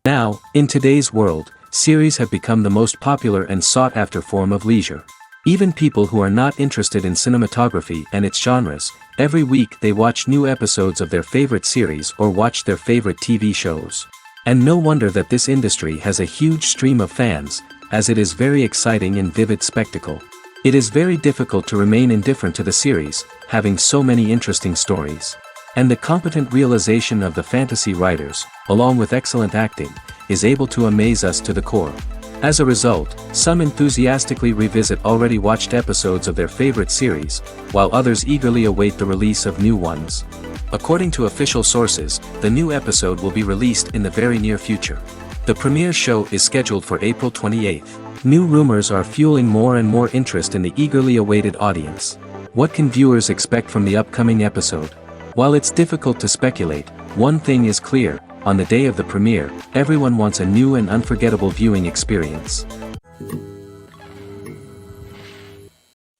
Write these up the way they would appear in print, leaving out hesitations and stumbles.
Now, in today's world, series have become the most popular and sought-after form of leisure. Even people who are not interested in cinematography and its genres, every week they watch new episodes of their favorite series or watch their favorite TV shows. And no wonder that this industry has a huge stream of fans, as it is very exciting and vivid spectacle. It is very difficult to remain indifferent to the series, having so many interesting stories. And the competent realization of the fantasy writers, along with excellent acting, is able to amaze us to the core. As a result, some enthusiastically revisit already watched episodes of their favorite series, while others eagerly await the release of new ones. According to official sources, the new episode will be released in the very near future. The premiere show is scheduled for April 28th. New rumors are fueling more and more interest in the eagerly awaited audience. What can viewers expect from the upcoming episode? While it's difficult to speculate, one thing is clear: on the day of the premiere, everyone wants a new and unforgettable viewing experience.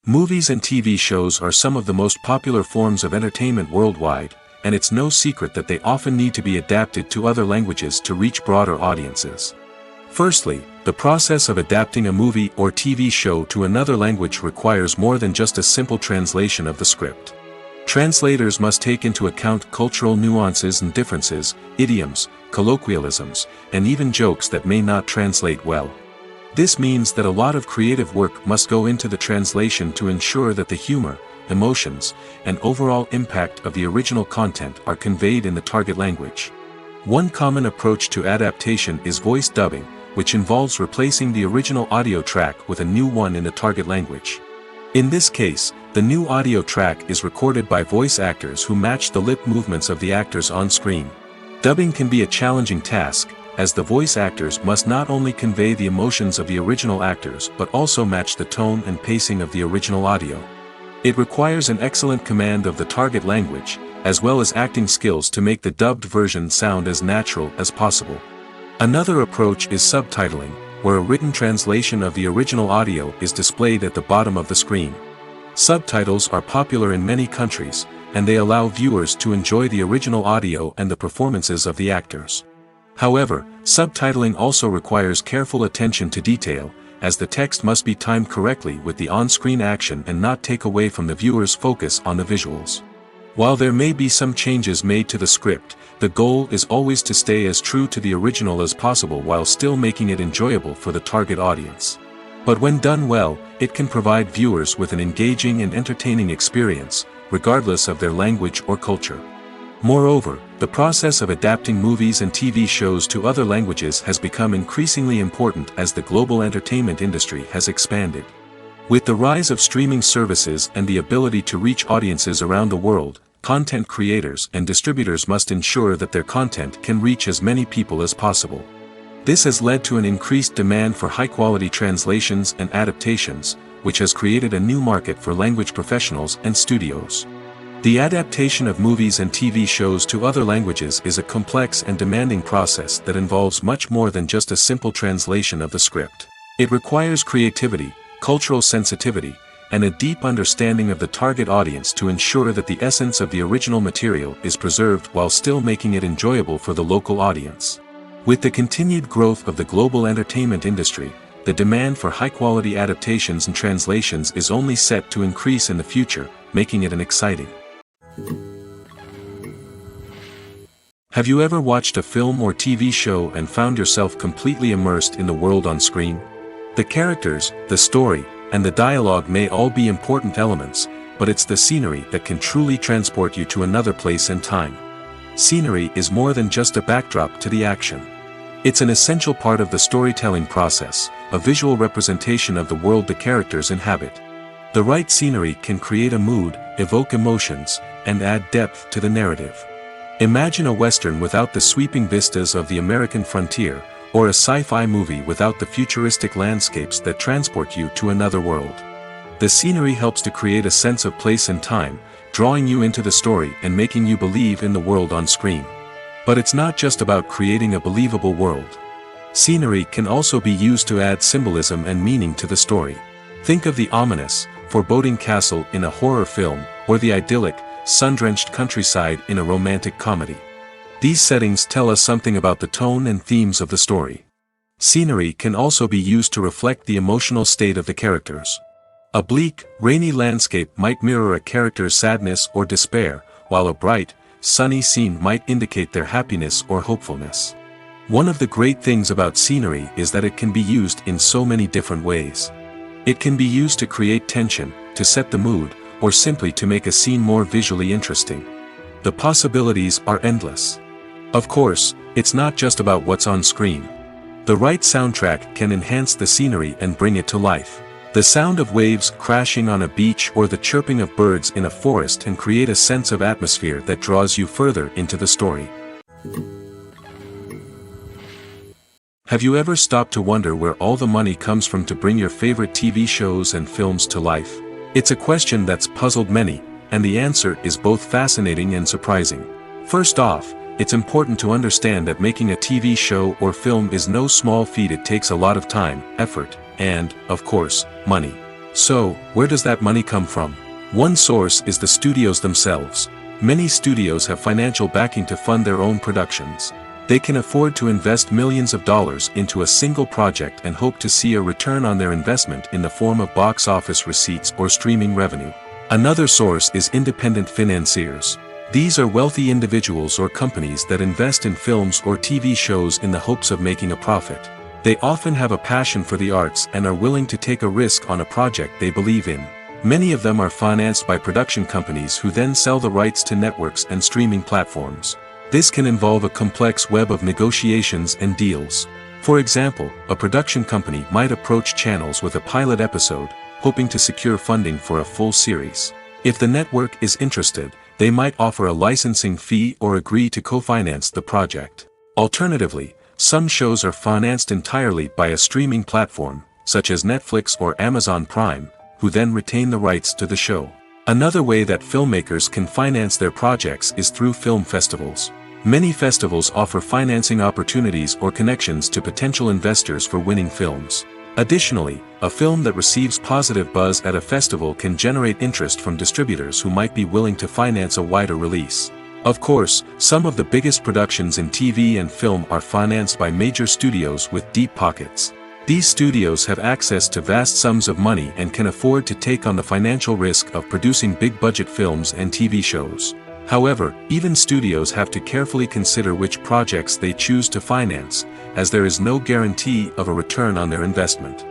Movies and TV shows are some of the most popular forms of entertainment worldwide, and it's no secret that they often need to be adapted to other languages to reach broader audiences. Firstly, the process of adapting a movie or TV show to another language requires more than just a simple translation of the script. Translators must take into account cultural nuances and differences, idioms, colloquialisms, and even jokes that may not translate well. This means that a lot of creative work must go into the translation to ensure that the humor, emotions, and overall impact of the original content are conveyed in the target language. One common approach to adaptation is voice dubbing, which involves replacing the original audio track with a new one in the target language. In this case, the new audio track is recorded by voice actors who match the lip movements of the actors on screen. Dubbing can be a challenging task, as the voice actors must not only convey the emotions of the original actors but also match the tone and pacing of the original audio. It requires an excellent command of the target language, as well as acting skills to make the dubbed version sound as natural as possible. Another approach is subtitling, where a written translation of the original audio is displayed at the bottom of the screen. Subtitles are popular in many countries, and they allow viewers to enjoy the original audio and the performances of the actors. However, subtitling also requires careful attention to detail, as the text must be timed correctly with the on-screen action and not take away from the viewer's focus on the visuals. While there may be some changes made to the script, the goal is always to stay as true to the original as possible while still making it enjoyable for the target audience. But when done well, it can provide viewers with an engaging and entertaining experience, regardless of their language or culture. Moreover, the process of adapting movies and TV shows to other languages has become increasingly important as the global entertainment industry has expanded. With the rise of streaming services and the ability to reach audiences around the world, content creators and distributors must ensure that their content can reach as many people as possible. This has led to an increased demand for high-quality translations and adaptations, which has created a new market for language professionals and studios. The adaptation of movies and TV shows to other languages is a complex and demanding process that involves much more than just a simple translation of the script. It requires creativity, cultural sensitivity, and a deep understanding of the target audience to ensure that the essence of the original material is preserved while still making it enjoyable for the local audience. With the continued growth of the global entertainment industry, the demand for high-quality adaptations and translations is only set to increase in the future, making it an exciting Have you ever watched a film or TV show and found yourself completely immersed in the world on screen? The characters, the story, and the dialogue may all be important elements, but it's the scenery that can truly transport you to another place and time. Scenery is more than just a backdrop to the action. It's an essential part of the storytelling process, a visual representation of the world the characters inhabit. The right scenery can create a mood, evoke emotions, and add depth to the narrative. Imagine a Western without the sweeping vistas of the American frontier, or a sci-fi movie without the futuristic landscapes that transport you to another world. The scenery helps to create a sense of place and time, drawing you into the story and making you believe in the world on screen. But it's not just about creating a believable world. Scenery can also be used to add symbolism and meaning to the story. Think of the ominous, foreboding castle in a horror film, or the idyllic, sun-drenched countryside in a romantic comedy. These settings tell us something about the tone and themes of the story. Scenery can also be used to reflect the emotional state of the characters. A bleak, rainy landscape might mirror a character's sadness or despair, while a bright, sunny scene might indicate their happiness or hopefulness. One of the great things about scenery is that it can be used in so many different ways. It can be used to create tension, to set the mood, or simply to make a scene more visually interesting. The possibilities are endless. Of course, it's not just about what's on screen. The right soundtrack can enhance the scenery and bring it to life. The sound of waves crashing on a beach or the chirping of birds in a forest can create a sense of atmosphere that draws you further into the story. Have you ever stopped to wonder where all the money comes from to bring your favorite TV shows and films to life? It's a question that's puzzled many, and the answer is both fascinating and surprising. First off, it's important to understand that making a TV show or film is no small feat. It takes a lot of time, effort, and, of course, money. So, where does that money come from? One source is the studios themselves. Many studios have financial backing to fund their own productions. They can afford to invest millions of dollars into a single project and hope to see a return on their investment in the form of box office receipts or streaming revenue. Another source is independent financiers. These are wealthy individuals or companies that invest in films or TV shows in the hopes of making a profit. They often have a passion for the arts and are willing to take a risk on a project they believe in. Many of them are financed by production companies who then sell the rights to networks and streaming platforms. This can involve a complex web of negotiations and deals. For example, a production company might approach channels with a pilot episode, hoping to secure funding for a full series. If the network is interested, they might offer a licensing fee or agree to co-finance the project. Alternatively, some shows are financed entirely by a streaming platform, such as Netflix or Amazon Prime, who then retain the rights to the show. Another way that filmmakers can finance their projects is through film festivals. Many festivals offer financing opportunities or connections to potential investors for winning films. Additionally, a film that receives positive buzz at a festival can generate interest from distributors who might be willing to finance a wider release. Of course, some of the biggest productions in TV and film are financed by major studios with deep pockets. These studios have access to vast sums of money and can afford to take on the financial risk of producing big-budget films and TV shows. However, even studios have to carefully consider which projects they choose to finance, as there is no guarantee of a return on their investment.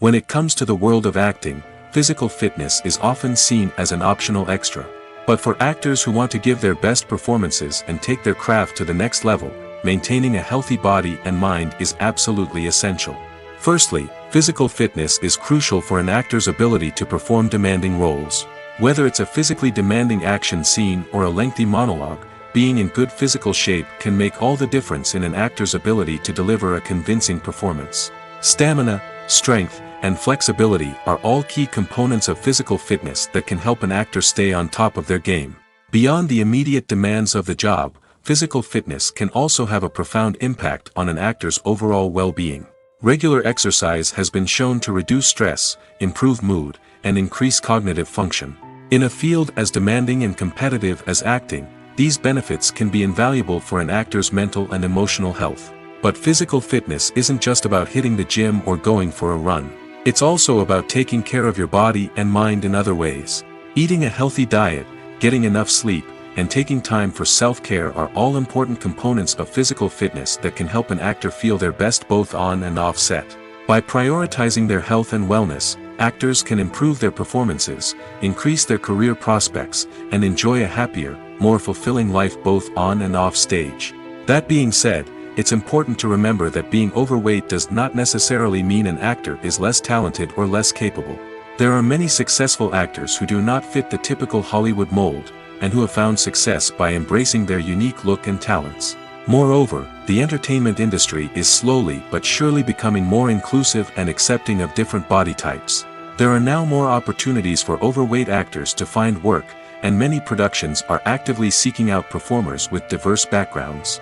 When it comes to the world of acting, physical fitness is often seen as an optional extra. But for actors who want to give their best performances and take their craft to the next level, maintaining a healthy body and mind is absolutely essential. Firstly, physical fitness is crucial for an actor's ability to perform demanding roles. Whether it's a physically demanding action scene or a lengthy monologue, being in good physical shape can make all the difference in an actor's ability to deliver a convincing performance. Stamina, strength, and flexibility are all key components of physical fitness that can help an actor stay on top of their game. Beyond the immediate demands of the job, physical fitness can also have a profound impact on an actor's overall well-being. Regular exercise has been shown to reduce stress, improve mood, and increase cognitive function. In a field as demanding and competitive as acting, these benefits can be invaluable for an actor's mental and emotional health. But physical fitness isn't just about hitting the gym or going for a run. It's also about taking care of your body and mind in other ways. Eating a healthy diet, getting enough sleep, and taking time for self-care are all important components of physical fitness that can help an actor feel their best both on and off set. By prioritizing their health and wellness, actors can improve their performances, increase their career prospects, and enjoy a happier, more fulfilling life both on and off stage. That being said, it's important to remember that being overweight does not necessarily mean an actor is less talented or less capable. There are many successful actors who do not fit the typical Hollywood mold, and who have found success by embracing their unique look and talents. Moreover, the entertainment industry is slowly but surely becoming more inclusive and accepting of different body types. There are now more opportunities for overweight actors to find work, and many productions are actively seeking out performers with diverse backgrounds.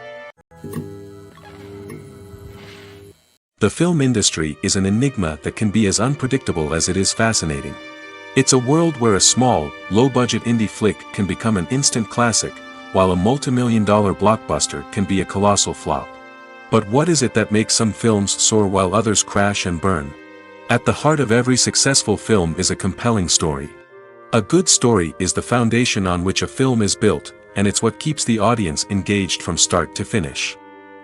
The film industry is an enigma that can be as unpredictable as it is fascinating. It's a world where a small, low-budget indie flick can become an instant classic, while a multi-million-dollar blockbuster can be a colossal flop. But what is it that makes some films soar while others crash and burn? At the heart of every successful film is a compelling story. A good story is the foundation on which a film is built, and it's what keeps the audience engaged from start to finish.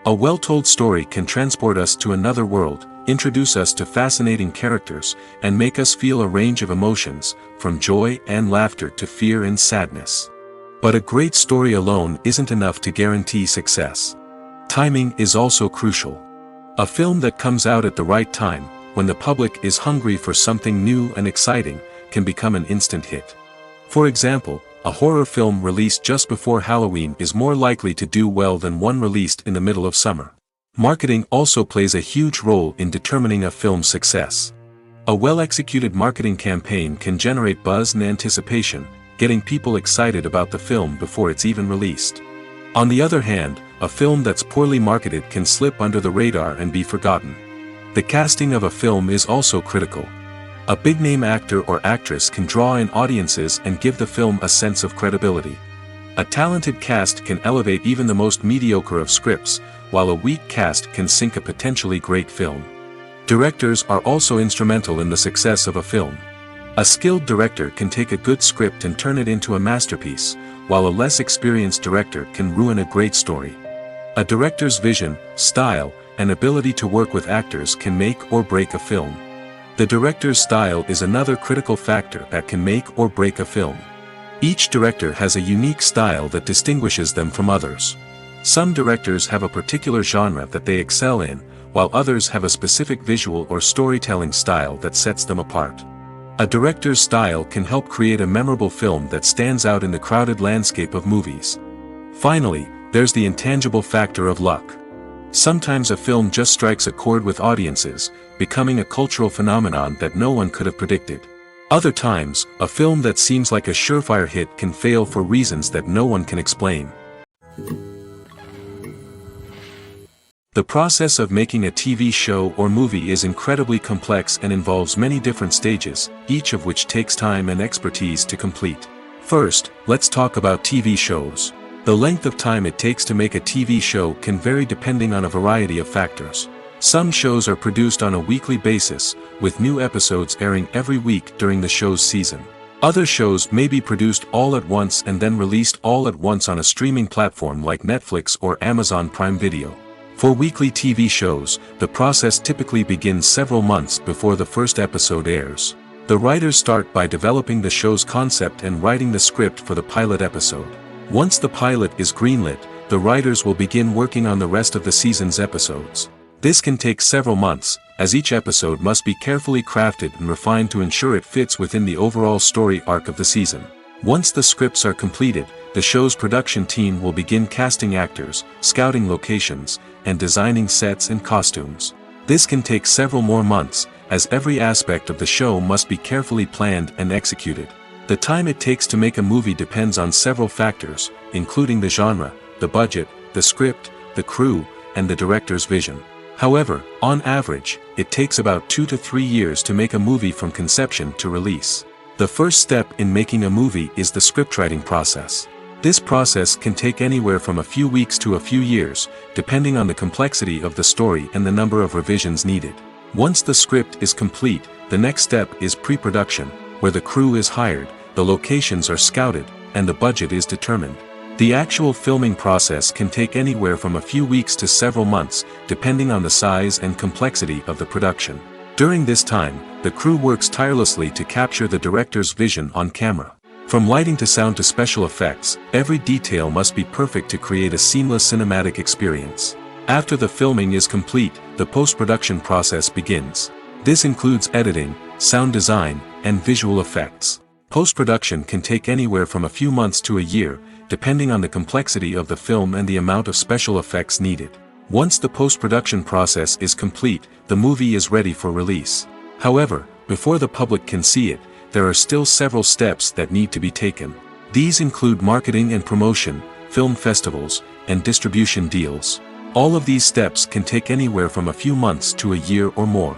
A well-told story can transport us to another world, introduce us to fascinating characters, and make us feel a range of emotions, from joy and laughter to fear and sadness. But a great story alone isn't enough to guarantee success. Timing is also crucial. A film that comes out at the right time, when the public is hungry for something new and exciting, can become an instant hit. For example, a horror film released just before Halloween is more likely to do well than one released in the middle of summer. Marketing also plays a huge role in determining a film's success. A well-executed marketing campaign can generate buzz and anticipation, getting people excited about the film before it's even released. On the other hand, a film that's poorly marketed can slip under the radar and be forgotten. The casting of a film is also critical. A big-name actor or actress can draw in audiences and give the film a sense of credibility. A talented cast can elevate even the most mediocre of scripts, while a weak cast can sink a potentially great film. Directors are also instrumental in the success of a film. A skilled director can take a good script and turn it into a masterpiece, while a less experienced director can ruin a great story. A director's vision, style, and ability to work with actors can make or break a film. The director's style is another critical factor that can make or break a film. Each director has a unique style that distinguishes them from others. Some directors have a particular genre that they excel in, while others have a specific visual or storytelling style that sets them apart. A director's style can help create a memorable film that stands out in the crowded landscape of movies. Finally, there's the intangible factor of luck. Sometimes a film just strikes a chord with audiences, becoming a cultural phenomenon that no one could have predicted. Other times, a film that seems like a surefire hit can fail for reasons that no one can explain. The process of making a TV show or movie is incredibly complex and involves many different stages, each of which takes time and expertise to complete. First, let's talk about TV shows. The length of time it takes to make a TV show can vary depending on a variety of factors. Some shows are produced on a weekly basis, with new episodes airing every week during the show's season. Other shows may be produced all at once and then released all at once on a streaming platform like Netflix or Amazon Prime Video. For weekly TV shows, the process typically begins several months before the first episode airs. The writers start by developing the show's concept and writing the script for the pilot episode. Once the pilot is greenlit, the writers will begin working on the rest of the season's episodes. This can take several months, as each episode must be carefully crafted and refined to ensure it fits within the overall story arc of the season. Once the scripts are completed, the show's production team will begin casting actors, scouting locations, and designing sets and costumes. This can take several more months, as every aspect of the show must be carefully planned and executed. The time it takes to make a movie depends on several factors, including the genre, the budget, the script, the crew, and the director's vision. However, on average, it takes about 2 to 3 years to make a movie from conception to release. The first step in making a movie is the scriptwriting process. This process can take anywhere from a few weeks to a few years, depending on the complexity of the story and the number of revisions needed. Once the script is complete, the next step is pre-production, where the crew is hired, the locations are scouted, and the budget is determined. The actual filming process can take anywhere from a few weeks to several months, depending on the size and complexity of the production. During this time, the crew works tirelessly to capture the director's vision on camera. From lighting to sound to special effects, every detail must be perfect to create a seamless cinematic experience. After the filming is complete, the post-production process begins. This includes editing, sound design, and visual effects. Post-production can take anywhere from a few months to a year, depending on the complexity of the film and the amount of special effects needed. Once the post-production process is complete, the movie is ready for release. However, before the public can see it, there are still several steps that need to be taken. These include marketing and promotion, film festivals, and distribution deals. All of these steps can take anywhere from a few months to a year or more.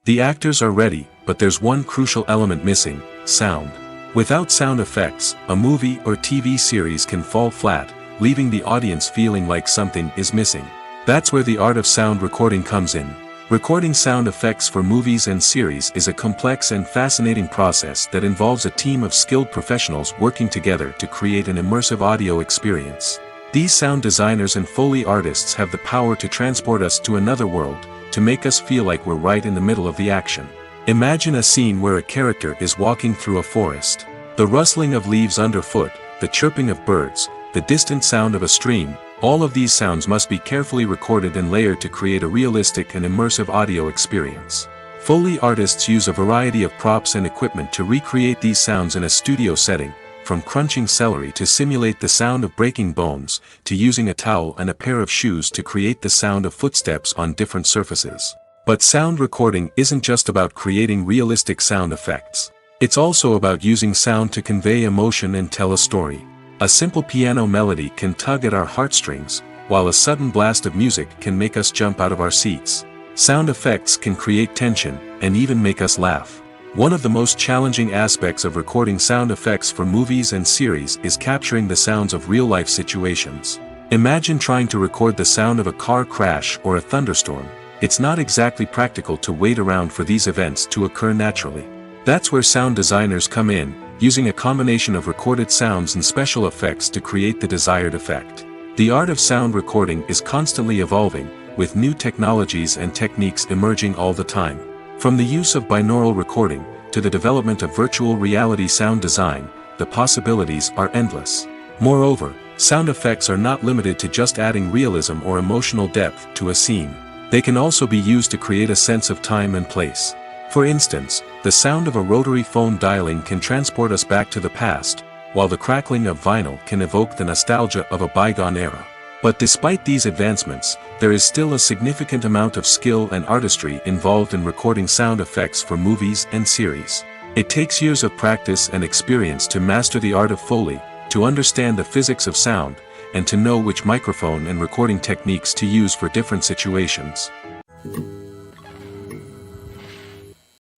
The actors are ready, but there's one crucial element missing: sound. Without sound effects, a movie or TV series can fall flat, leaving the audience feeling like something is missing. That's where the art of sound recording comes in. Recording sound effects for movies and series is a complex and fascinating process that involves a team of skilled professionals working together to create an immersive audio experience. These sound designers and Foley artists have the power to transport us to another world, to make us feel like we're right in the middle of the action. Imagine a scene where a character is walking through a forest. The rustling of leaves underfoot, the chirping of birds, the distant sound of a stream, all of these sounds must be carefully recorded and layered to create a realistic and immersive audio experience. Foley artists use a variety of props and equipment to recreate these sounds in a studio setting, from crunching celery to simulate the sound of breaking bones, to using a towel and a pair of shoes to create the sound of footsteps on different surfaces. But sound recording isn't just about creating realistic sound effects. It's also about using sound to convey emotion and tell a story. A simple piano melody can tug at our heartstrings, while a sudden blast of music can make us jump out of our seats. Sound effects can create tension, and even make us laugh. One of the most challenging aspects of recording sound effects for movies and series is capturing the sounds of real-life situations. Imagine trying to record the sound of a car crash or a thunderstorm. It's not exactly practical to wait around for these events to occur naturally. That's where sound designers come in, using a combination of recorded sounds and special effects to create the desired effect. The art of sound recording is constantly evolving, with new technologies and techniques emerging all the time. From the use of binaural recording, to the development of virtual reality sound design, the possibilities are endless. Moreover, sound effects are not limited to just adding realism or emotional depth to a scene. They can also be used to create a sense of time and place. For instance, the sound of a rotary phone dialing can transport us back to the past, while the crackling of vinyl can evoke the nostalgia of a bygone era. But despite these advancements, there is still a significant amount of skill and artistry involved in recording sound effects for movies and series. It takes years of practice and experience to master the art of Foley, to understand the physics of sound, and to know which microphone and recording techniques to use for different situations.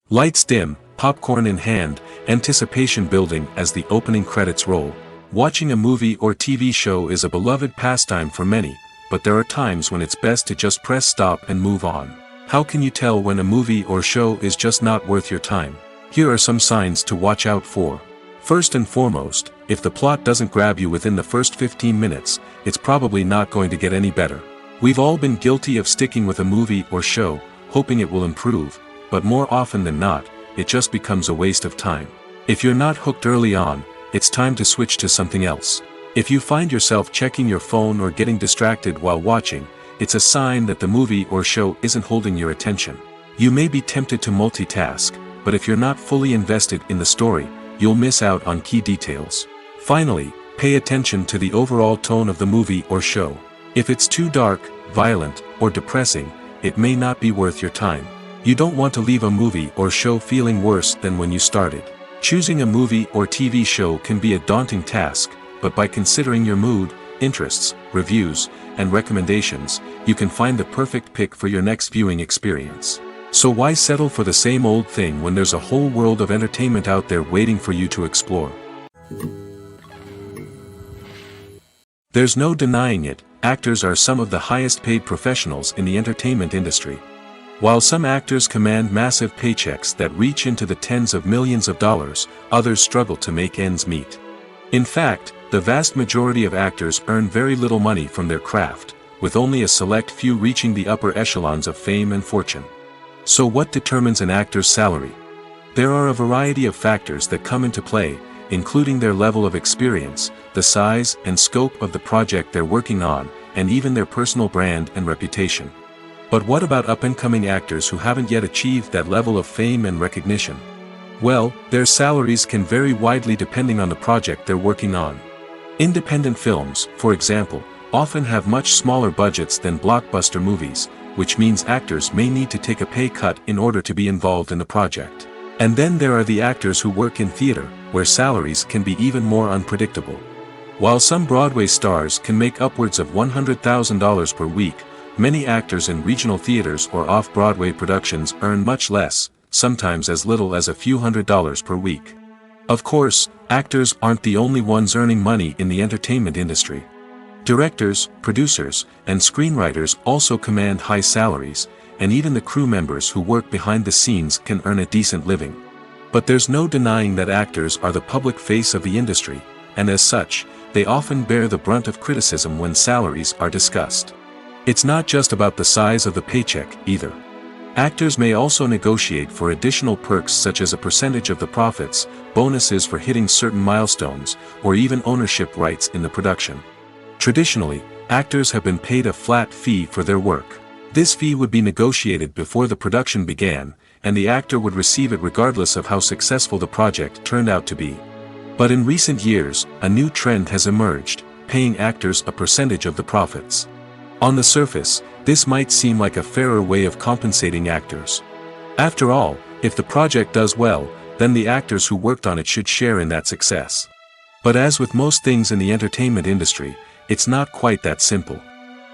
Lights dim, popcorn in hand, anticipation building as the opening credits roll. Watching a movie or TV show is a beloved pastime for many, but there are times when it's best to just press stop and move on. How can you tell when a movie or show is just not worth your time? Here are some signs to watch out for. First and foremost, if the plot doesn't grab you within the first 15 minutes, it's probably not going to get any better. We've all been guilty of sticking with a movie or show, hoping it will improve, but more often than not, it just becomes a waste of time. If you're not hooked early on, it's time to switch to something else. If you find yourself checking your phone or getting distracted while watching, it's a sign that the movie or show isn't holding your attention. You may be tempted to multitask, but if you're not fully invested in the story, you'll miss out on key details. Finally, pay attention to the overall tone of the movie or show. If it's too dark, violent, or depressing, it may not be worth your time. You don't want to leave a movie or show feeling worse than when you started. Choosing a movie or TV show can be a daunting task, but by considering your mood, interests, reviews, and recommendations, you can find the perfect pick for your next viewing experience. So why settle for the same old thing when there's a whole world of entertainment out there waiting for you to explore? There's no denying it, actors are some of the highest paid professionals in the entertainment industry. While some actors command massive paychecks that reach into the tens of millions of dollars, others struggle to make ends meet. In fact, the vast majority of actors earn very little money from their craft, with only a select few reaching the upper echelons of fame and fortune. So what determines an actor's salary? There are a variety of factors that come into play, including their level of experience, the size and scope of the project they're working on, and even their personal brand and reputation. But what about up-and-coming actors who haven't yet achieved that level of fame and recognition? Well, their salaries can vary widely depending on the project they're working on. Independent films, for example, often have much smaller budgets than blockbuster movies, which means actors may need to take a pay cut in order to be involved in the project. And then there are the actors who work in theater, where salaries can be even more unpredictable. While some Broadway stars can make upwards of $100,000 per week, many actors in regional theaters or off-Broadway productions earn much less, sometimes as little as a few $100s per week. Of course, actors aren't the only ones earning money in the entertainment industry. Directors, producers, and screenwriters also command high salaries, and even the crew members who work behind the scenes can earn a decent living. But there's no denying that actors are the public face of the industry, and as such, they often bear the brunt of criticism when salaries are discussed. It's not just about the size of the paycheck, either. Actors may also negotiate for additional perks such as a percentage of the profits, bonuses for hitting certain milestones, or even ownership rights in the production. Traditionally, actors have been paid a flat fee for their work. This fee would be negotiated before the production began, and the actor would receive it regardless of how successful the project turned out to be. But in recent years, a new trend has emerged, paying actors a percentage of the profits. On the surface, this might seem like a fairer way of compensating actors. After all, if the project does well, then the actors who worked on it should share in that success. But as with most things in the entertainment industry, it's not quite that simple.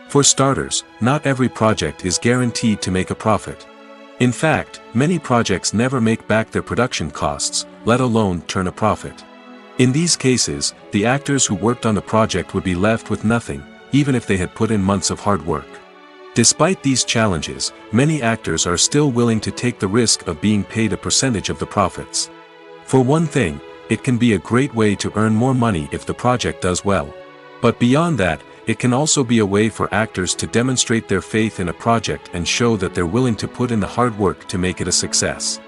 For starters, not every project is guaranteed to make a profit. In fact, many projects never make back their production costs, let alone turn a profit. In these cases, the actors who worked on the project would be left with nothing, even if they had put in months of hard work. Despite these challenges, many actors are still willing to take the risk of being paid a percentage of the profits. For one thing, it can be a great way to earn more money if the project does well. But beyond that, it can also be a way for actors to demonstrate their faith in a project and show that they're willing to put in the hard work to make it a success.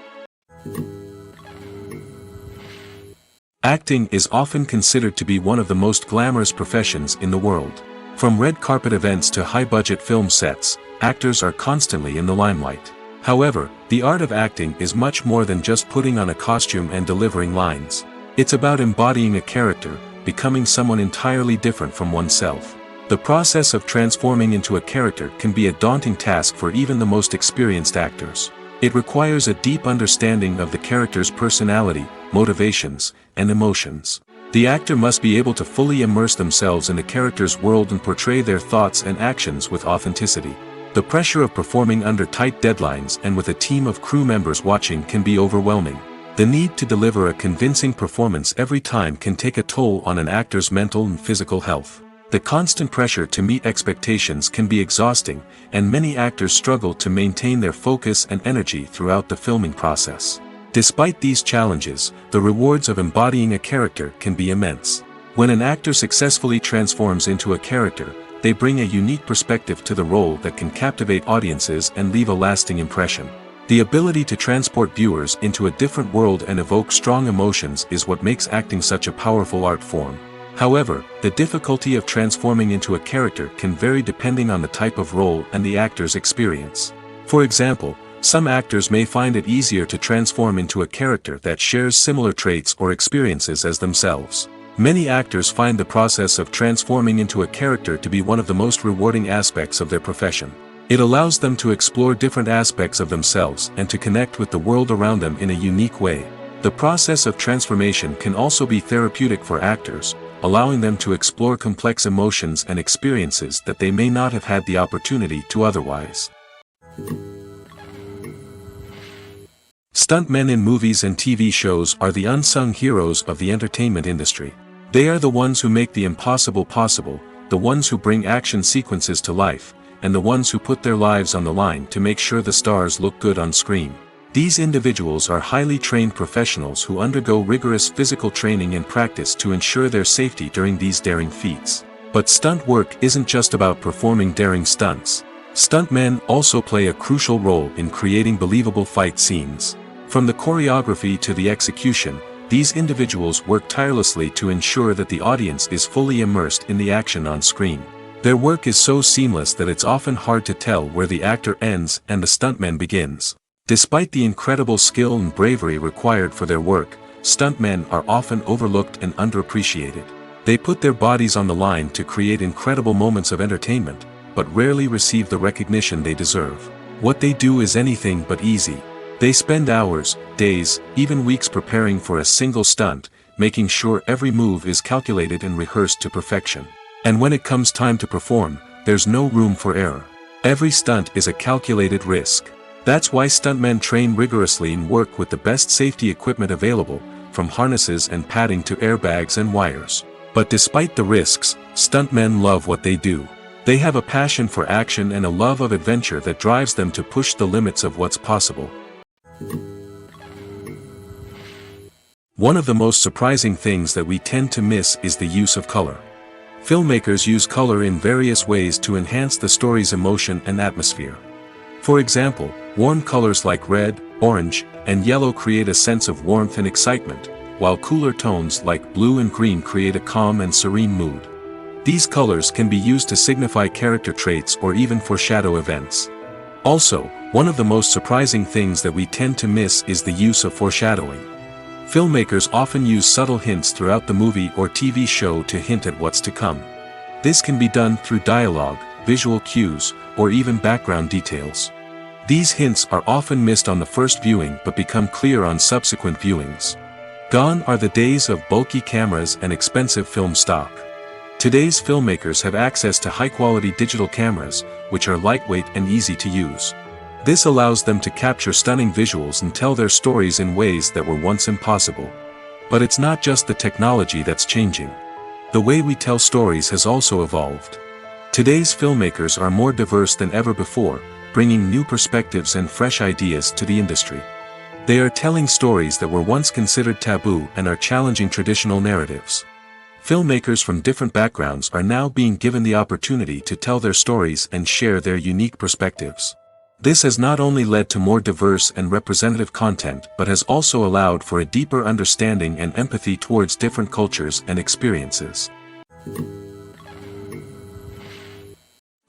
Acting is often considered to be one of the most glamorous professions in the world. From red carpet events to high-budget film sets, actors are constantly in the limelight. However, the art of acting is much more than just putting on a costume and delivering lines. It's about embodying a character, becoming someone entirely different from oneself. The process of transforming into a character can be a daunting task for even the most experienced actors. It requires a deep understanding of the character's personality, motivations, and emotions. The actor must be able to fully immerse themselves in the character's world and portray their thoughts and actions with authenticity. The pressure of performing under tight deadlines and with a team of crew members watching can be overwhelming. The need to deliver a convincing performance every time can take a toll on an actor's mental and physical health. The constant pressure to meet expectations can be exhausting, and many actors struggle to maintain their focus and energy throughout the filming process. Despite these challenges, the rewards of embodying a character can be immense. When an actor successfully transforms into a character, they bring a unique perspective to the role that can captivate audiences and leave a lasting impression. The ability to transport viewers into a different world and evoke strong emotions is what makes acting such a powerful art form. However, the difficulty of transforming into a character can vary depending on the type of role and the actor's experience. For example, some actors may find it easier to transform into a character that shares similar traits or experiences as themselves. Many actors find the process of transforming into a character to be one of the most rewarding aspects of their profession. It allows them to explore different aspects of themselves and to connect with the world around them in a unique way. The process of transformation can also be therapeutic for actors, allowing them to explore complex emotions and experiences that they may not have had the opportunity to otherwise. Stuntmen in movies and TV shows are the unsung heroes of the entertainment industry. They are the ones who make the impossible possible, the ones who bring action sequences to life, and the ones who put their lives on the line to make sure the stars look good on screen. These individuals are highly trained professionals who undergo rigorous physical training and practice to ensure their safety during these daring feats. But stunt work isn't just about performing daring stunts. Stuntmen also play a crucial role in creating believable fight scenes. From the choreography to the execution, these individuals work tirelessly to ensure that the audience is fully immersed in the action on screen. Their work is so seamless that it's often hard to tell where the actor ends and the stuntman begins. Despite the incredible skill and bravery required for their work, stuntmen are often overlooked and underappreciated. They put their bodies on the line to create incredible moments of entertainment, but rarely receive the recognition they deserve. What they do is anything but easy. They spend hours, days, even weeks preparing for a single stunt, making sure every move is calculated and rehearsed to perfection. And when it comes time to perform, there's no room for error. Every stunt is a calculated risk. That's why stuntmen train rigorously and work with the best safety equipment available, from harnesses and padding to airbags and wires. But despite the risks, stuntmen love what they do. They have a passion for action and a love of adventure that drives them to push the limits of what's possible. One of the most surprising things that we tend to miss is the use of color. Filmmakers use color in various ways to enhance the story's emotion and atmosphere. For example, warm colors like red, orange, and yellow create a sense of warmth and excitement, while cooler tones like blue and green create a calm and serene mood. These colors can be used to signify character traits or even foreshadow events. Also, one of the most surprising things that we tend to miss is the use of foreshadowing. Filmmakers often use subtle hints throughout the movie or TV show to hint at what's to come. This can be done through dialogue, visual cues, or even background details. These hints are often missed on the first viewing but become clear on subsequent viewings. Gone are the days of bulky cameras and expensive film stock. Today's filmmakers have access to high-quality digital cameras, which are lightweight and easy to use. This allows them to capture stunning visuals and tell their stories in ways that were once impossible. But it's not just the technology that's changing. The way we tell stories has also evolved. Today's filmmakers are more diverse than ever before, bringing new perspectives and fresh ideas to the industry. They are telling stories that were once considered taboo and are challenging traditional narratives. Filmmakers from different backgrounds are now being given the opportunity to tell their stories and share their unique perspectives. This has not only led to more diverse and representative content but has also allowed for a deeper understanding and empathy towards different cultures and experiences.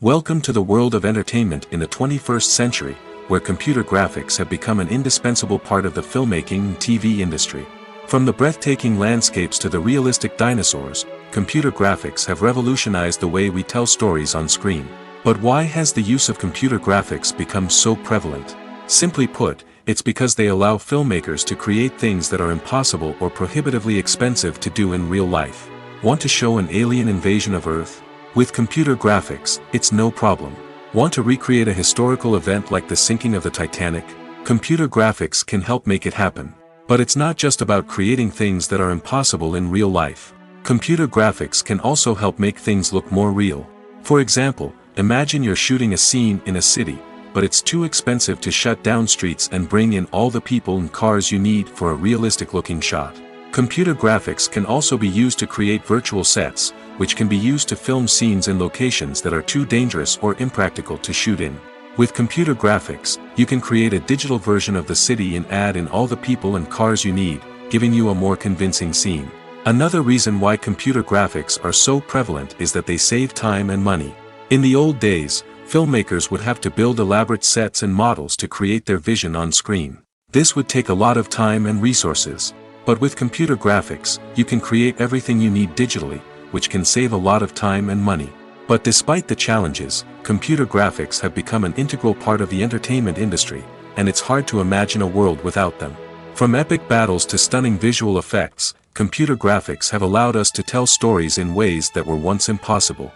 Welcome to the world of entertainment in the 21st century, where computer graphics have become an indispensable part of the filmmaking and TV industry. From the breathtaking landscapes to the realistic dinosaurs, computer graphics have revolutionized the way we tell stories on screen. But why has the use of computer graphics become so prevalent? Simply put, it's because they allow filmmakers to create things that are impossible or prohibitively expensive to do in real life. Want to show an alien invasion of Earth? With computer graphics, it's no problem. Want to recreate a historical event like the sinking of the Titanic? Computer graphics can help make it happen. But it's not just about creating things that are impossible in real life. Computer graphics can also help make things look more real. For example, imagine you're shooting a scene in a city, but it's too expensive to shut down streets and bring in all the people and cars you need for a realistic-looking shot. Computer graphics can also be used to create virtual sets, which can be used to film scenes in locations that are too dangerous or impractical to shoot in. With computer graphics, you can create a digital version of the city and add in all the people and cars you need, giving you a more convincing scene. Another reason why computer graphics are so prevalent is that they save time and money. In the old days, filmmakers would have to build elaborate sets and models to create their vision on screen. This would take a lot of time and resources. But with computer graphics, you can create everything you need digitally, which can save a lot of time and money. But despite the challenges, computer graphics have become an integral part of the entertainment industry, and it's hard to imagine a world without them. From epic battles to stunning visual effects, computer graphics have allowed us to tell stories in ways that were once impossible.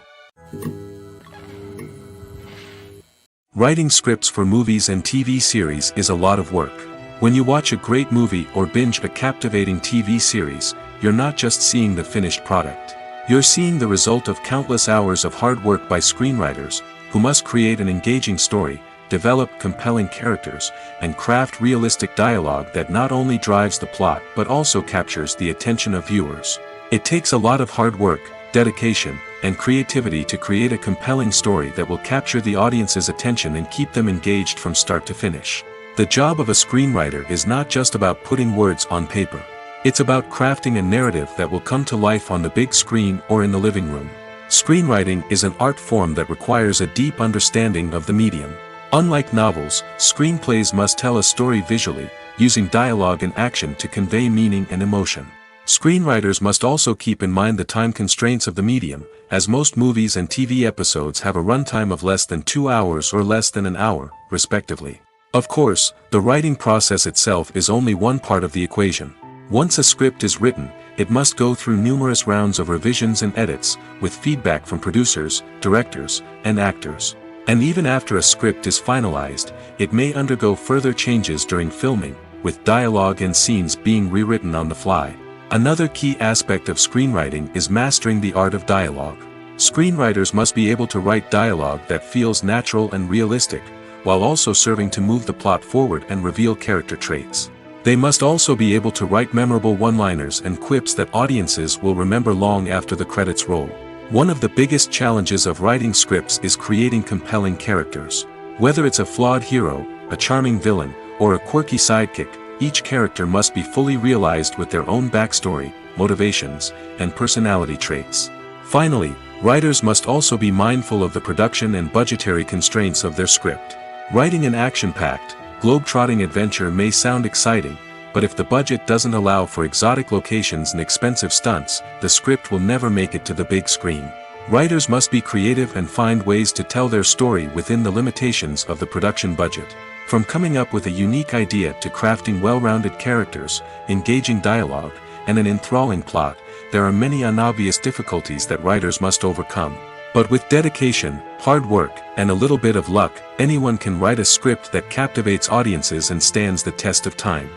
Writing scripts for movies and TV series is a lot of work. When you watch a great movie or binge a captivating TV series, you're not just seeing the finished product. You're seeing the result of countless hours of hard work by screenwriters, who must create an engaging story, develop compelling characters, and craft realistic dialogue that not only drives the plot but also captures the attention of viewers. It takes a lot of hard work, dedication, and creativity to create a compelling story that will capture the audience's attention and keep them engaged from start to finish. The job of a screenwriter is not just about putting words on paper. It's about crafting a narrative that will come to life on the big screen or in the living room. Screenwriting is an art form that requires a deep understanding of the medium. Unlike novels, screenplays must tell a story visually, using dialogue and action to convey meaning and emotion. Screenwriters must also keep in mind the time constraints of the medium, as most movies and TV episodes have a runtime of less than 2 hours or less than an hour, respectively. Of course, the writing process itself is only one part of the equation. Once a script is written, it must go through numerous rounds of revisions and edits, with feedback from producers, directors, and actors. And even after a script is finalized, it may undergo further changes during filming, with dialogue and scenes being rewritten on the fly. Another key aspect of screenwriting is mastering the art of dialogue. Screenwriters must be able to write dialogue that feels natural and realistic, while also serving to move the plot forward and reveal character traits. They must also be able to write memorable one-liners and quips that audiences will remember long after the credits roll. One of the biggest challenges of writing scripts is creating compelling characters. Whether it's a flawed hero, a charming villain, or a quirky sidekick, each character must be fully realized with their own backstory, motivations, and personality traits. Finally, writers must also be mindful of the production and budgetary constraints of their script. Writing an action-packed, globe-trotting adventure may sound exciting, but if the budget doesn't allow for exotic locations and expensive stunts, the script will never make it to the big screen. Writers must be creative and find ways to tell their story within the limitations of the production budget. From coming up with a unique idea to crafting well-rounded characters, engaging dialogue, and an enthralling plot, there are many unobvious difficulties that writers must overcome. But with dedication, hard work, and a little bit of luck, anyone can write a script that captivates audiences and stands the test of time.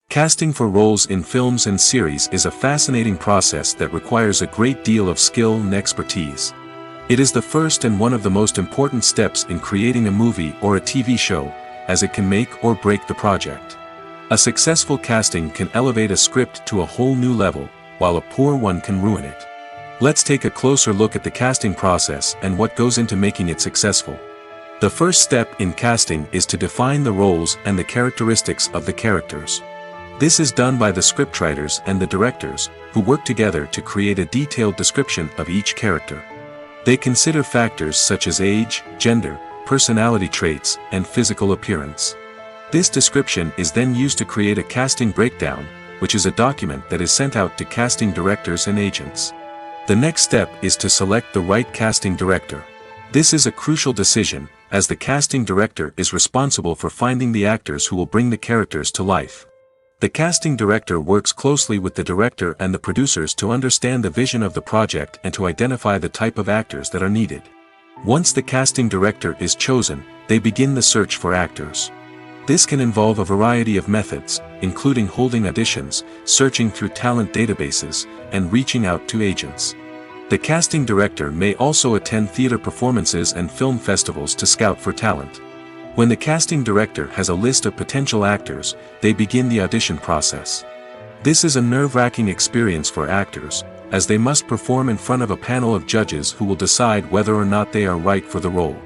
Casting for roles in films and series is a fascinating process that requires a great deal of skill and expertise. It is the first and one of the most important steps in creating a movie or a TV show, as it can make or break the project. A successful casting can elevate a script to a whole new level, while a poor one can ruin it. Let's take a closer look at the casting process and what goes into making it successful. The first step in casting is to define the roles and the characteristics of the characters. This is done by the scriptwriters and the directors, who work together to create a detailed description of each character. They consider factors such as age, gender, personality traits, and physical appearance. This description is then used to create a casting breakdown, which is a document that is sent out to casting directors and agents. The next step is to select the right casting director. This is a crucial decision, as the casting director is responsible for finding the actors who will bring the characters to life. The casting director works closely with the director and the producers to understand the vision of the project and to identify the type of actors that are needed. Once the casting director is chosen, they begin the search for actors. This can involve a variety of methods, including holding auditions, searching through talent databases, and reaching out to agents. The casting director may also attend theater performances and film festivals to scout for talent. When the casting director has a list of potential actors, they begin the audition process. This is a nerve-wracking experience for actors, as they must perform in front of a panel of judges who will decide whether or not they are right for the role.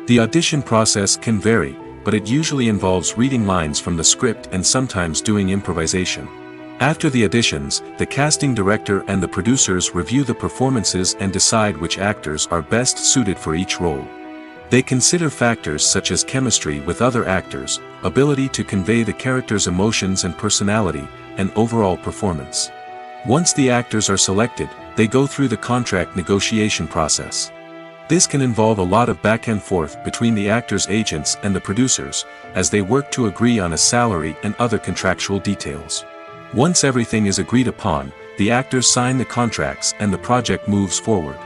The audition process can vary, but it usually involves reading lines from the script and sometimes doing improvisation. After the auditions, the casting director and the producers review the performances and decide which actors are best suited for each role. They consider factors such as chemistry with other actors, ability to convey the character's emotions and personality, and overall performance. Once the actors are selected, they go through the contract negotiation process. This can involve a lot of back and forth between the actors' agents and the producers, as they work to agree on a salary and other contractual details. Once everything is agreed upon, the actors sign the contracts and the project moves forward.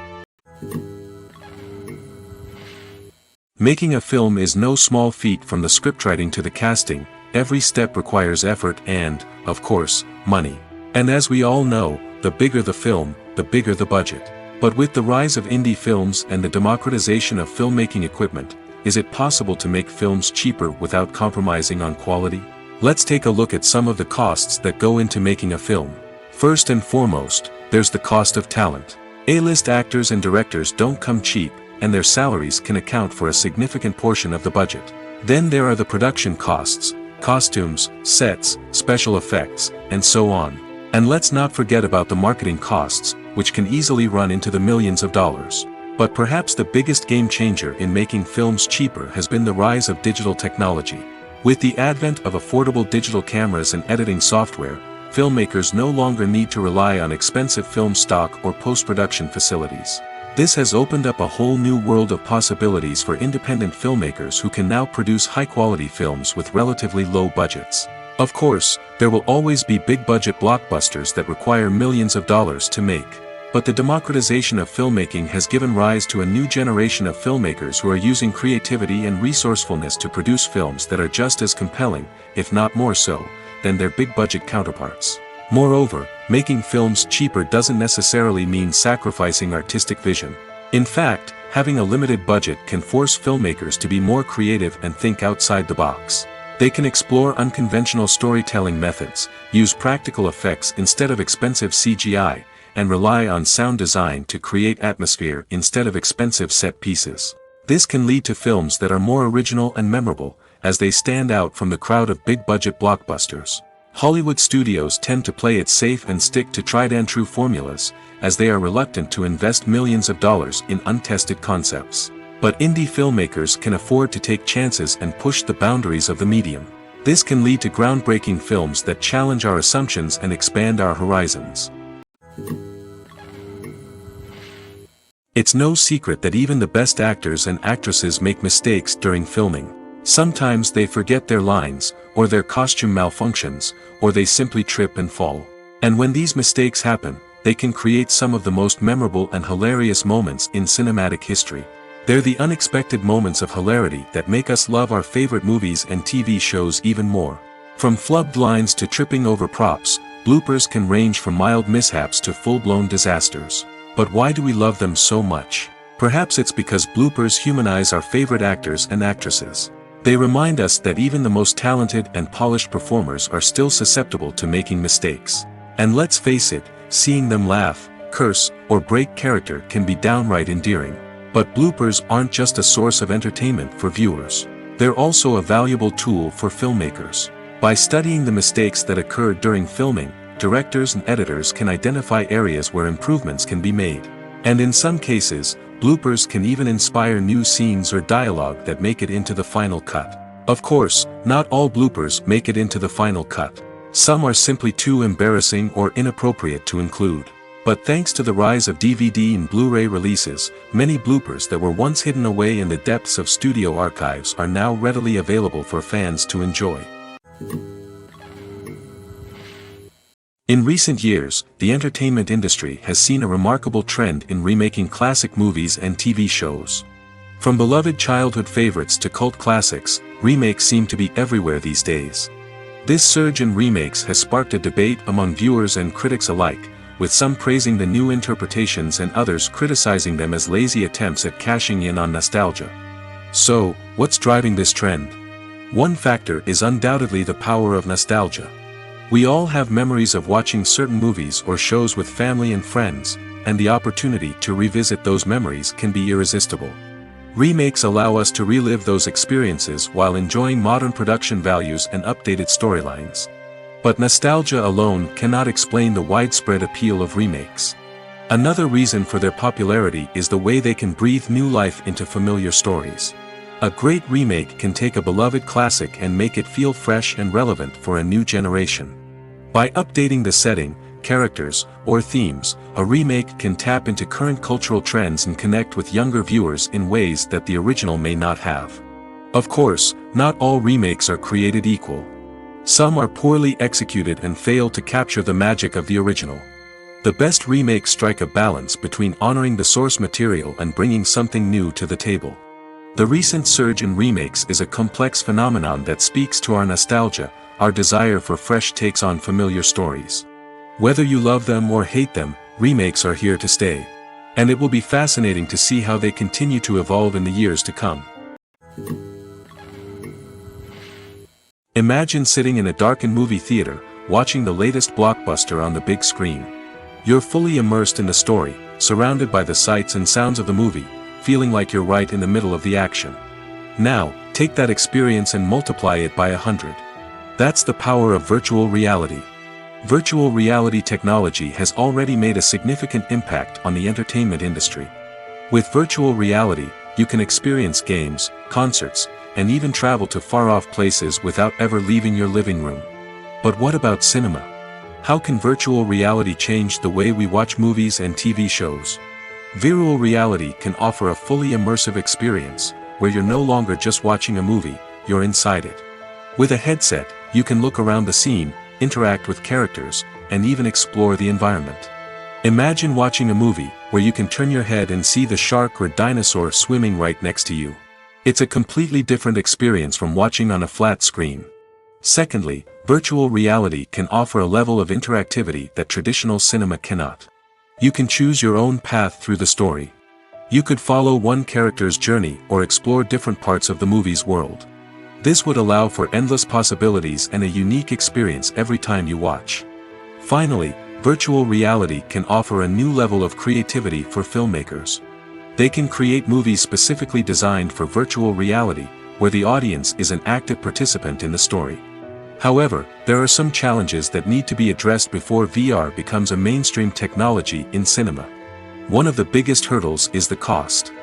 Making a film is no small feat. From the scriptwriting to the casting, every step requires effort and, of course, money. And as we all know, the bigger the film, the bigger the budget. But with the rise of indie films and the democratization of filmmaking equipment, is it possible to make films cheaper without compromising on quality? Let's take a look at some of the costs that go into making a film. First and foremost, there's the cost of talent. A-list actors and directors don't come cheap, and their salaries can account for a significant portion of the budget. Then there are the production costs, costumes, sets, special effects, and so on. And let's not forget about the marketing costs, which can easily run into the millions of dollars. But perhaps the biggest game changer in making films cheaper has been the rise of digital technology. With the advent of affordable digital cameras and editing software, filmmakers no longer need to rely on expensive film stock or post-production facilities. This has opened up a whole new world of possibilities for independent filmmakers who can now produce high-quality films with relatively low budgets. Of course, there will always be big-budget blockbusters that require millions of dollars to make. But the democratization of filmmaking has given rise to a new generation of filmmakers who are using creativity and resourcefulness to produce films that are just as compelling, if not more so, than their big-budget counterparts. Moreover, making films cheaper doesn't necessarily mean sacrificing artistic vision. In fact, having a limited budget can force filmmakers to be more creative and think outside the box. They can explore unconventional storytelling methods, use practical effects instead of expensive CGI, and rely on sound design to create atmosphere instead of expensive set pieces. This can lead to films that are more original and memorable, as they stand out from the crowd of big-budget blockbusters. Hollywood studios tend to play it safe and stick to tried-and-true formulas, as they are reluctant to invest millions of dollars in untested concepts. But indie filmmakers can afford to take chances and push the boundaries of the medium. This can lead to groundbreaking films that challenge our assumptions and expand our horizons. It's no secret that even the best actors and actresses make mistakes during filming. Sometimes they forget their lines, or their costume malfunctions, or they simply trip and fall. And when these mistakes happen, they can create some of the most memorable and hilarious moments in cinematic history. They're the unexpected moments of hilarity that make us love our favorite movies and TV shows even more. From flubbed lines to tripping over props, bloopers can range from mild mishaps to full-blown disasters. But why do we love them so much? Perhaps it's because bloopers humanize our favorite actors and actresses. They remind us that even the most talented and polished performers are still susceptible to making mistakes. And let's face it, seeing them laugh, curse, or break character can be downright endearing. But bloopers aren't just a source of entertainment for viewers. They're also a valuable tool for filmmakers. By studying the mistakes that occurred during filming, directors and editors can identify areas where improvements can be made. And in some cases, bloopers can even inspire new scenes or dialogue that make it into the final cut. Of course, not all bloopers make it into the final cut. Some are simply too embarrassing or inappropriate to include. But thanks to the rise of DVD and Blu-ray releases, many bloopers that were once hidden away in the depths of studio archives are now readily available for fans to enjoy. In recent years, the entertainment industry has seen a remarkable trend in remaking classic movies and TV shows. From beloved childhood favorites to cult classics, remakes seem to be everywhere these days. This surge in remakes has sparked a debate among viewers and critics alike, with some praising the new interpretations and others criticizing them as lazy attempts at cashing in on nostalgia. So, what's driving this trend? One factor is undoubtedly the power of nostalgia. We all have memories of watching certain movies or shows with family and friends, and the opportunity to revisit those memories can be irresistible. Remakes allow us to relive those experiences while enjoying modern production values and updated storylines. But nostalgia alone cannot explain the widespread appeal of remakes. Another reason for their popularity is the way they can breathe new life into familiar stories. A great remake can take a beloved classic and make it feel fresh and relevant for a new generation. By updating the setting, characters, or themes, a remake can tap into current cultural trends and connect with younger viewers in ways that the original may not have. Of course, not all remakes are created equal. Some are poorly executed and fail to capture the magic of the original. The best remakes strike a balance between honoring the source material and bringing something new to the table. The recent surge in remakes is a complex phenomenon that speaks to our nostalgia, our desire for fresh takes on familiar stories. Whether you love them or hate them, remakes are here to stay. And it will be fascinating to see how they continue to evolve in the years to come. Imagine sitting in a darkened movie theater, watching the latest blockbuster on the big screen. You're fully immersed in the story, surrounded by the sights and sounds of the movie, feeling like you're right in the middle of the action. Now, take that experience and multiply it by 100. That's the power of virtual reality. Virtual reality technology has already made a significant impact on the entertainment industry. With virtual reality, you can experience games, concerts, and even travel to far-off places without ever leaving your living room. But what about cinema? How can virtual reality change the way we watch movies and TV shows? Virtual reality can offer a fully immersive experience, where you're no longer just watching a movie, you're inside it. With a headset, you can look around the scene, interact with characters, and even explore the environment. Imagine watching a movie, where you can turn your head and see the shark or dinosaur swimming right next to you. It's a completely different experience from watching on a flat screen. Secondly, virtual reality can offer a level of interactivity that traditional cinema cannot. You can choose your own path through the story. You could follow one character's journey or explore different parts of the movie's world. This would allow for endless possibilities and a unique experience every time you watch. Finally, virtual reality can offer a new level of creativity for filmmakers. They can create movies specifically designed for virtual reality, where the audience is an active participant in the story. However, there are some challenges that need to be addressed before VR becomes a mainstream technology in cinema. One of the biggest hurdles is the cost.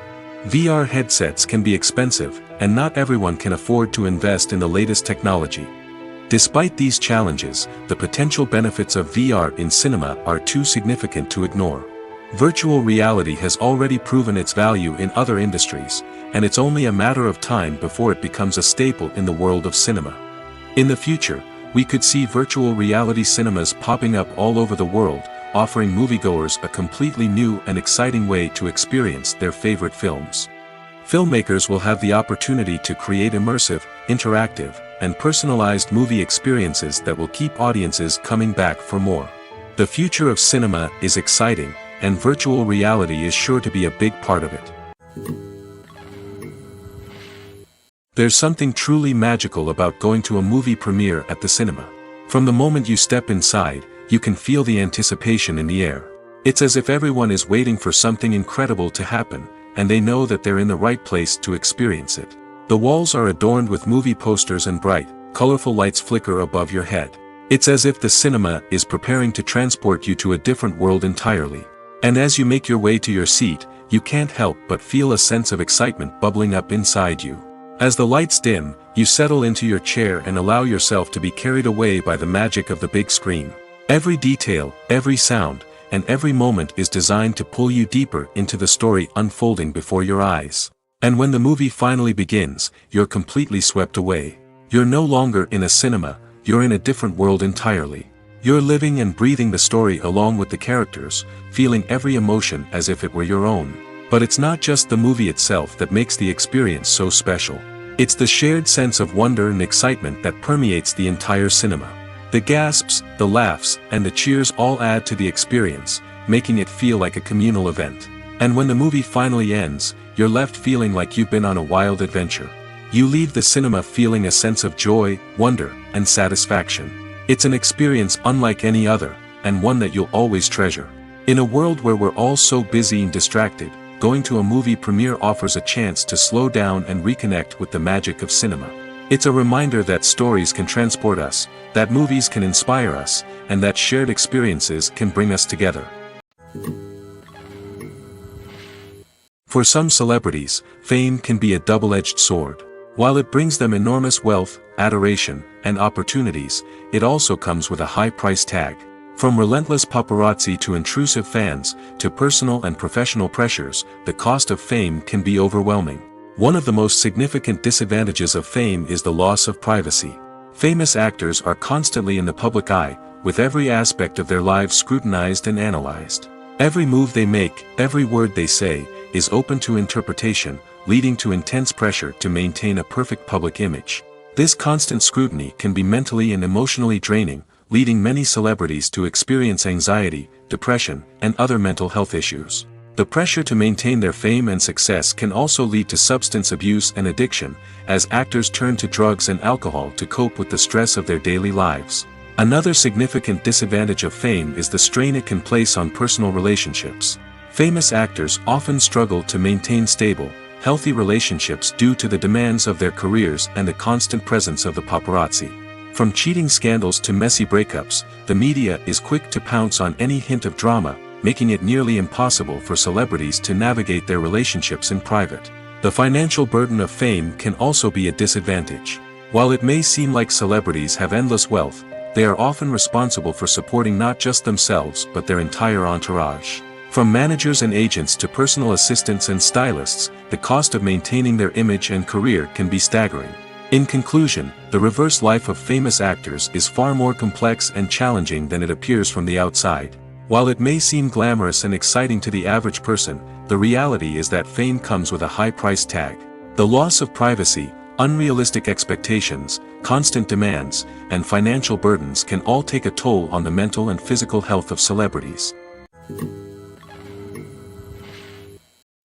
VR headsets can be expensive, and not everyone can afford to invest in the latest technology. Despite these challenges, the potential benefits of VR in cinema are too significant to ignore. Virtual reality has already proven its value in other industries, and it's only a matter of time before it becomes a staple in the world of cinema. In the future, we could see virtual reality cinemas popping up all over the world, offering moviegoers a completely new and exciting way to experience their favorite films. Filmmakers will have the opportunity to create immersive, interactive, and personalized movie experiences that will keep audiences coming back for more. The future of cinema is exciting, and virtual reality is sure to be a big part of it. There's something truly magical about going to a movie premiere at the cinema. From the moment you step inside, you can feel the anticipation in the air. It's as if everyone is waiting for something incredible to happen, and they know that they're in the right place to experience it. The walls are adorned with movie posters and bright, colorful lights flicker above your head. It's as if the cinema is preparing to transport you to a different world entirely. And as you make your way to your seat, you can't help but feel a sense of excitement bubbling up inside you. As the lights dim, you settle into your chair and allow yourself to be carried away by the magic of the big screen. Every detail, every sound, and every moment is designed to pull you deeper into the story unfolding before your eyes. And when the movie finally begins, you're completely swept away. You're no longer in a cinema, you're in a different world entirely. You're living and breathing the story along with the characters, feeling every emotion as if it were your own. But it's not just the movie itself that makes the experience so special. It's the shared sense of wonder and excitement that permeates the entire cinema. The gasps, the laughs, and the cheers all add to the experience, making it feel like a communal event. And when the movie finally ends, you're left feeling like you've been on a wild adventure. You leave the cinema feeling a sense of joy, wonder, and satisfaction. It's an experience unlike any other, and one that you'll always treasure. In a world where we're all so busy and distracted, going to a movie premiere offers a chance to slow down and reconnect with the magic of cinema. It's a reminder that stories can transport us, that movies can inspire us, and that shared experiences can bring us together. For some celebrities, fame can be a double-edged sword. While it brings them enormous wealth, adoration, and opportunities, it also comes with a high price tag. From relentless paparazzi to intrusive fans, to personal and professional pressures, the cost of fame can be overwhelming. One of the most significant disadvantages of fame is the loss of privacy. Famous actors are constantly in the public eye, with every aspect of their lives scrutinized and analyzed. Every move they make, every word they say, is open to interpretation, leading to intense pressure to maintain a perfect public image. This constant scrutiny can be mentally and emotionally draining, leading many celebrities to experience anxiety, depression, and other mental health issues. The pressure to maintain their fame and success can also lead to substance abuse and addiction, as actors turn to drugs and alcohol to cope with the stress of their daily lives. Another significant disadvantage of fame is the strain it can place on personal relationships. Famous actors often struggle to maintain stable, healthy relationships due to the demands of their careers and the constant presence of the paparazzi. From cheating scandals to messy breakups, the media is quick to pounce on any hint of drama, making it nearly impossible for celebrities to navigate their relationships in private. The financial burden of fame can also be a disadvantage. While it may seem like celebrities have endless wealth, they are often responsible for supporting not just themselves but their entire entourage. From managers and agents to personal assistants and stylists, the cost of maintaining their image and career can be staggering. In conclusion, the reverse life of famous actors is far more complex and challenging than it appears from the outside. While it may seem glamorous and exciting to the average person, the reality is that fame comes with a high price tag. The loss of privacy, unrealistic expectations, constant demands, and financial burdens can all take a toll on the mental and physical health of celebrities.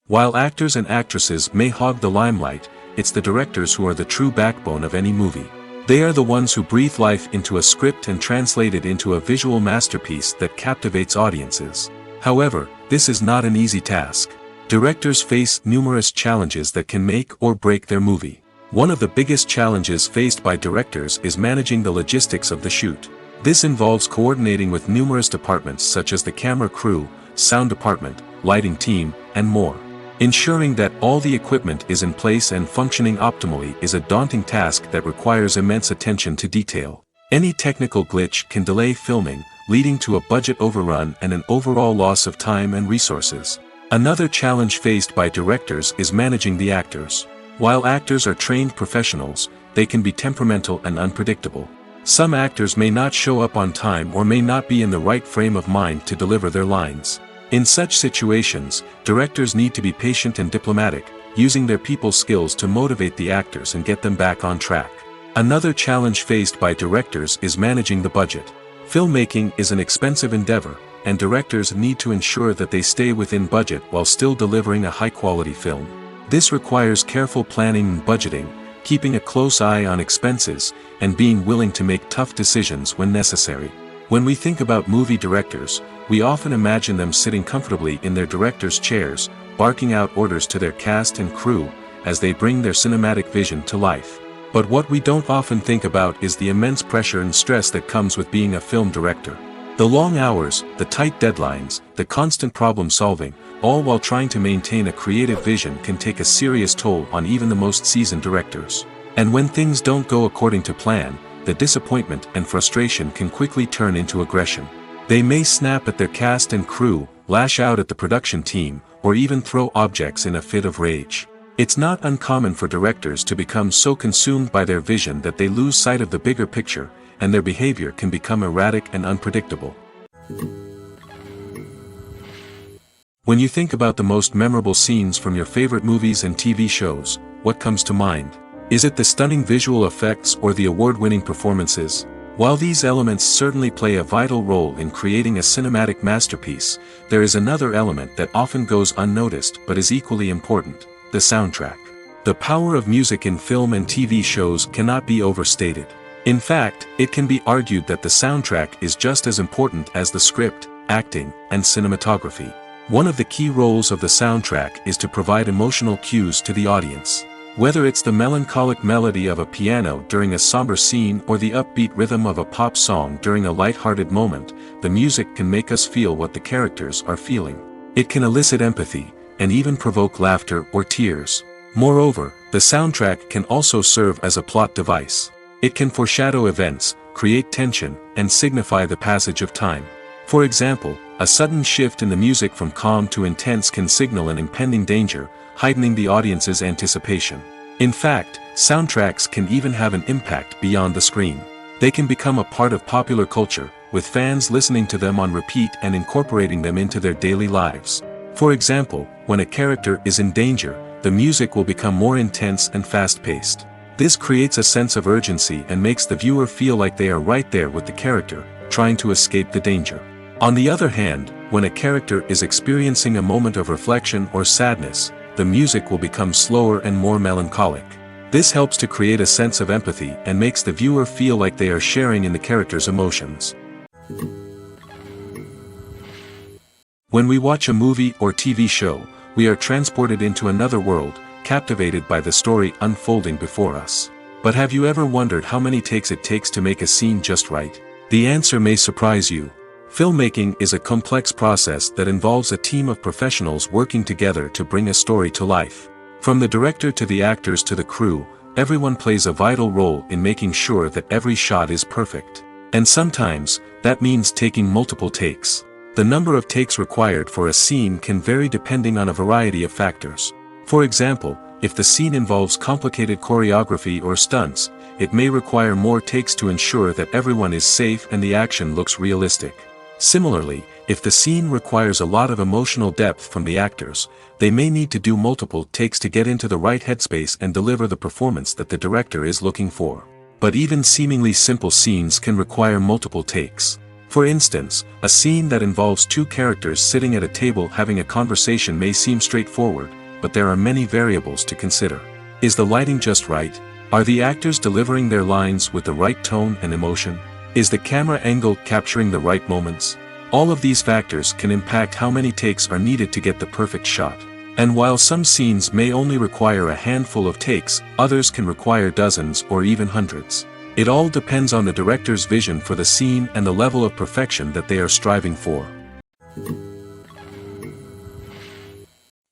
While actors and actresses may hog the limelight, it's the directors who are the true backbone of any movie. They are the ones who breathe life into a script and translate it into a visual masterpiece that captivates audiences. However, this is not an easy task. Directors face numerous challenges that can make or break their movie. One of the biggest challenges faced by directors is managing the logistics of the shoot. This involves coordinating with numerous departments such as the camera crew, sound department, lighting team, and more. Ensuring that all the equipment is in place and functioning optimally is a daunting task that requires immense attention to detail. Any technical glitch can delay filming, leading to a budget overrun and an overall loss of time and resources. Another challenge faced by directors is managing the actors. While actors are trained professionals, they can be temperamental and unpredictable. Some actors may not show up on time or may not be in the right frame of mind to deliver their lines. In such situations, directors need to be patient and diplomatic, using their people skills to motivate the actors and get them back on track. Another challenge faced by directors is managing the budget. Filmmaking is an expensive endeavor, and directors need to ensure that they stay within budget while still delivering a high-quality film. This requires careful planning and budgeting, keeping a close eye on expenses, and being willing to make tough decisions when necessary. When we think about movie directors, we often imagine them sitting comfortably in their director's chairs, barking out orders to their cast and crew, as they bring their cinematic vision to life. But what we don't often think about is the immense pressure and stress that comes with being a film director. The long hours, the tight deadlines, the constant problem solving, all while trying to maintain a creative vision can take a serious toll on even the most seasoned directors. And when things don't go according to plan, the disappointment and frustration can quickly turn into aggression. They may snap at their cast and crew, lash out at the production team, or even throw objects in a fit of rage. It's not uncommon for directors to become so consumed by their vision that they lose sight of the bigger picture, and their behavior can become erratic and unpredictable. When you think about the most memorable scenes from your favorite movies and TV shows, what comes to mind? Is it the stunning visual effects or the award-winning performances? While these elements certainly play a vital role in creating a cinematic masterpiece, there is another element that often goes unnoticed but is equally important: the soundtrack. The power of music in film and TV shows cannot be overstated. In fact, it can be argued that the soundtrack is just as important as the script, acting, and cinematography. One of the key roles of the soundtrack is to provide emotional cues to the audience. Whether it's the melancholic melody of a piano during a somber scene or the upbeat rhythm of a pop song during a light-hearted moment, the music can make us feel what the characters are feeling. It can elicit empathy, and even provoke laughter or tears. Moreover, the soundtrack can also serve as a plot device. It can foreshadow events, create tension, and signify the passage of time. For example, a sudden shift in the music from calm to intense can signal an impending danger, heightening the audience's anticipation. In fact, soundtracks can even have an impact beyond the screen. They can become a part of popular culture, with fans listening to them on repeat and incorporating them into their daily lives. For example, when a character is in danger, the music will become more intense and fast-paced. This creates a sense of urgency and makes the viewer feel like they are right there with the character, trying to escape the danger. On the other hand, when a character is experiencing a moment of reflection or sadness, the music will become slower and more melancholic. This helps to create a sense of empathy and makes the viewer feel like they are sharing in the character's emotions. When we watch a movie or TV show, we are transported into another world, captivated by the story unfolding before us. But have you ever wondered how many takes it takes to make a scene just right? The answer may surprise you. Filmmaking is a complex process that involves a team of professionals working together to bring a story to life. From the director to the actors to the crew, everyone plays a vital role in making sure that every shot is perfect. And sometimes, that means taking multiple takes. The number of takes required for a scene can vary depending on a variety of factors. For example, if the scene involves complicated choreography or stunts, it may require more takes to ensure that everyone is safe and the action looks realistic. Similarly, if the scene requires a lot of emotional depth from the actors, they may need to do multiple takes to get into the right headspace and deliver the performance that the director is looking for. But even seemingly simple scenes can require multiple takes. For instance, a scene that involves two characters sitting at a table having a conversation may seem straightforward, but there are many variables to consider. Is the lighting just right? Are the actors delivering their lines with the right tone and emotion? Is the camera angle capturing the right moments? All of these factors can impact how many takes are needed to get the perfect shot. And while some scenes may only require a handful of takes, others can require dozens or even hundreds. It all depends on the director's vision for the scene and the level of perfection that they are striving for.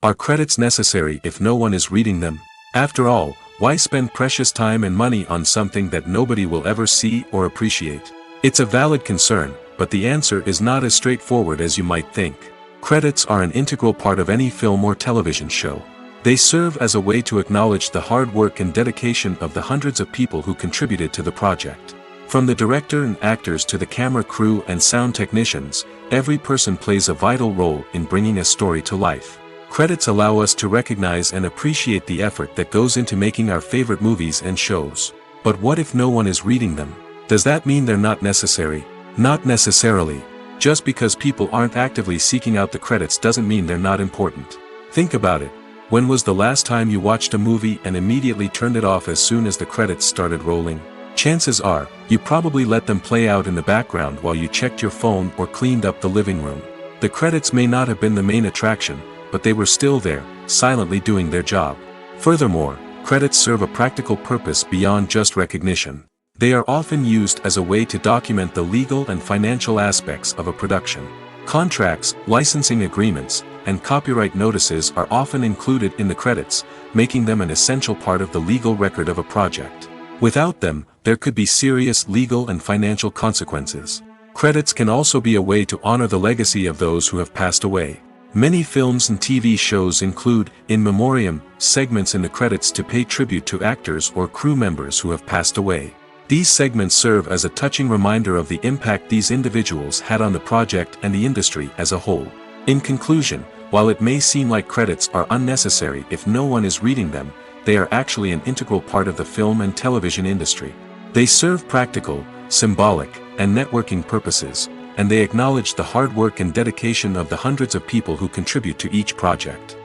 Are credits necessary if no one is reading them? After all, why spend precious time and money on something that nobody will ever see or appreciate? It's a valid concern, but the answer is not as straightforward as you might think. Credits are an integral part of any film or television show. They serve as a way to acknowledge the hard work and dedication of the hundreds of people who contributed to the project. From the director and actors to the camera crew and sound technicians, every person plays a vital role in bringing a story to life. Credits allow us to recognize and appreciate the effort that goes into making our favorite movies and shows. But what if no one is reading them? Does that mean they're not necessary? Not necessarily. Just because people aren't actively seeking out the credits doesn't mean they're not important. Think about it. When was the last time you watched a movie and immediately turned it off as soon as the credits started rolling? Chances are, you probably let them play out in the background while you checked your phone or cleaned up the living room. The credits may not have been the main attraction, but they were still there, silently doing their job. Furthermore, credits serve a practical purpose beyond just recognition. They are often used as a way to document the legal and financial aspects of a production. Contracts, licensing agreements, and copyright notices are often included in the credits, making them an essential part of the legal record of a project. Without them, there could be serious legal and financial consequences. Credits can also be a way to honor the legacy of those who have passed away. Many films and TV shows include, in memoriam, segments in the credits to pay tribute to actors or crew members who have passed away. These segments serve as a touching reminder of the impact these individuals had on the project and the industry as a whole. In conclusion, while it may seem like credits are unnecessary if no one is reading them, they are actually an integral part of the film and television industry. They serve practical, symbolic, and networking purposes, and they acknowledge the hard work and dedication of the hundreds of people who contribute to each project.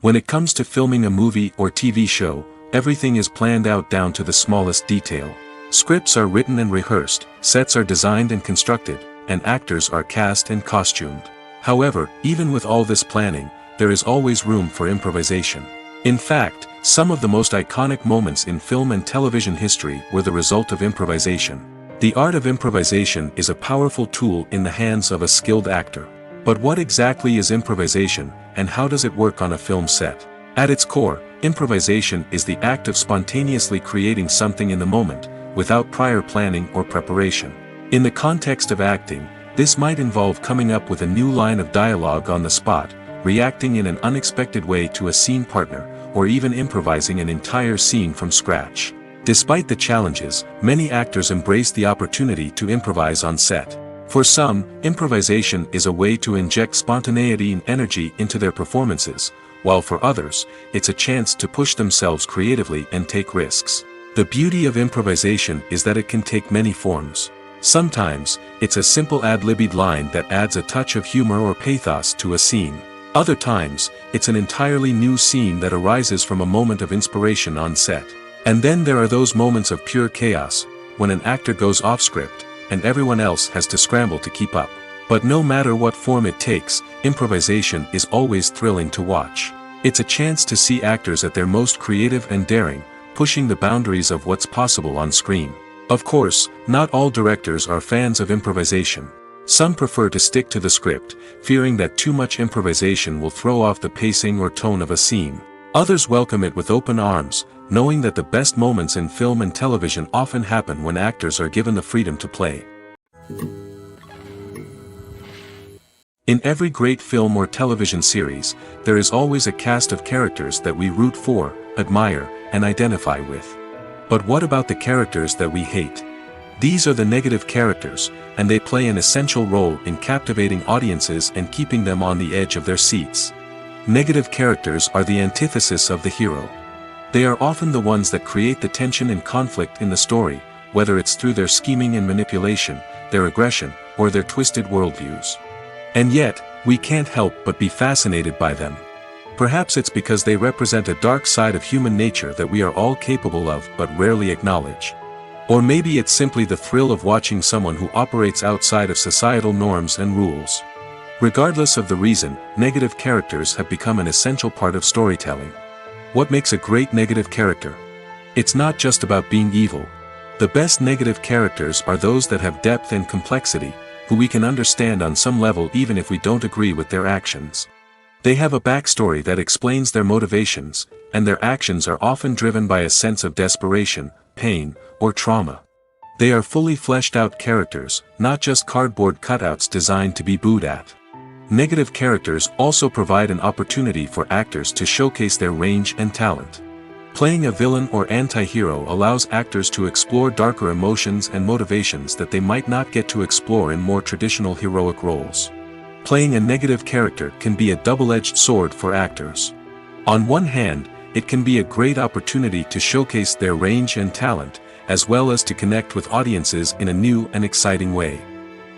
When it comes to filming a movie or TV show, everything is planned out down to the smallest detail. Scripts are written and rehearsed, sets are designed and constructed, and actors are cast and costumed. However, even with all this planning, there is always room for improvisation. In fact, some of the most iconic moments in film and television history were the result of improvisation. The art of improvisation is a powerful tool in the hands of a skilled actor. But what exactly is improvisation, and how does it work on a film set? At its core, improvisation is the act of spontaneously creating something in the moment, without prior planning or preparation. In the context of acting, this might involve coming up with a new line of dialogue on the spot, reacting in an unexpected way to a scene partner, or even improvising an entire scene from scratch. Despite the challenges, many actors embrace the opportunity to improvise on set. For some, improvisation is a way to inject spontaneity and energy into their performances, while for others, it's a chance to push themselves creatively and take risks. The beauty of improvisation is that it can take many forms. Sometimes, it's a simple ad-libbed line that adds a touch of humor or pathos to a scene. Other times, it's an entirely new scene that arises from a moment of inspiration on set. And then there are those moments of pure chaos, when an actor goes off script, and everyone else has to scramble to keep up. But no matter what form it takes, improvisation is always thrilling to watch. It's a chance to see actors at their most creative and daring, pushing the boundaries of what's possible on screen. Of course, not all directors are fans of improvisation. Some prefer to stick to the script, fearing that too much improvisation will throw off the pacing or tone of a scene. Others welcome it with open arms, knowing that the best moments in film and television often happen when actors are given the freedom to play. In every great film or television series, there is always a cast of characters that we root for, admire, and identify with. But what about the characters that we hate? These are the negative characters, and they play an essential role in captivating audiences and keeping them on the edge of their seats. Negative characters are the antithesis of the hero. They are often the ones that create the tension and conflict in the story, whether it's through their scheming and manipulation, their aggression, or their twisted worldviews. And yet, we can't help but be fascinated by them. Perhaps it's because they represent a dark side of human nature that we are all capable of but rarely acknowledge. Or maybe it's simply the thrill of watching someone who operates outside of societal norms and rules. Regardless of the reason, negative characters have become an essential part of storytelling. What makes a great negative character? It's not just about being evil. The best negative characters are those that have depth and complexity, who we can understand on some level even if we don't agree with their actions. They have a backstory that explains their motivations, and their actions are often driven by a sense of desperation, pain, or trauma. They are fully fleshed out characters, not just cardboard cutouts designed to be booed at. Negative characters also provide an opportunity for actors to showcase their range and talent. Playing a villain or anti-hero allows actors to explore darker emotions and motivations that they might not get to explore in more traditional heroic roles. Playing a negative character can be a double-edged sword for actors. On one hand, it can be a great opportunity to showcase their range and talent, as well as to connect with audiences in a new and exciting way.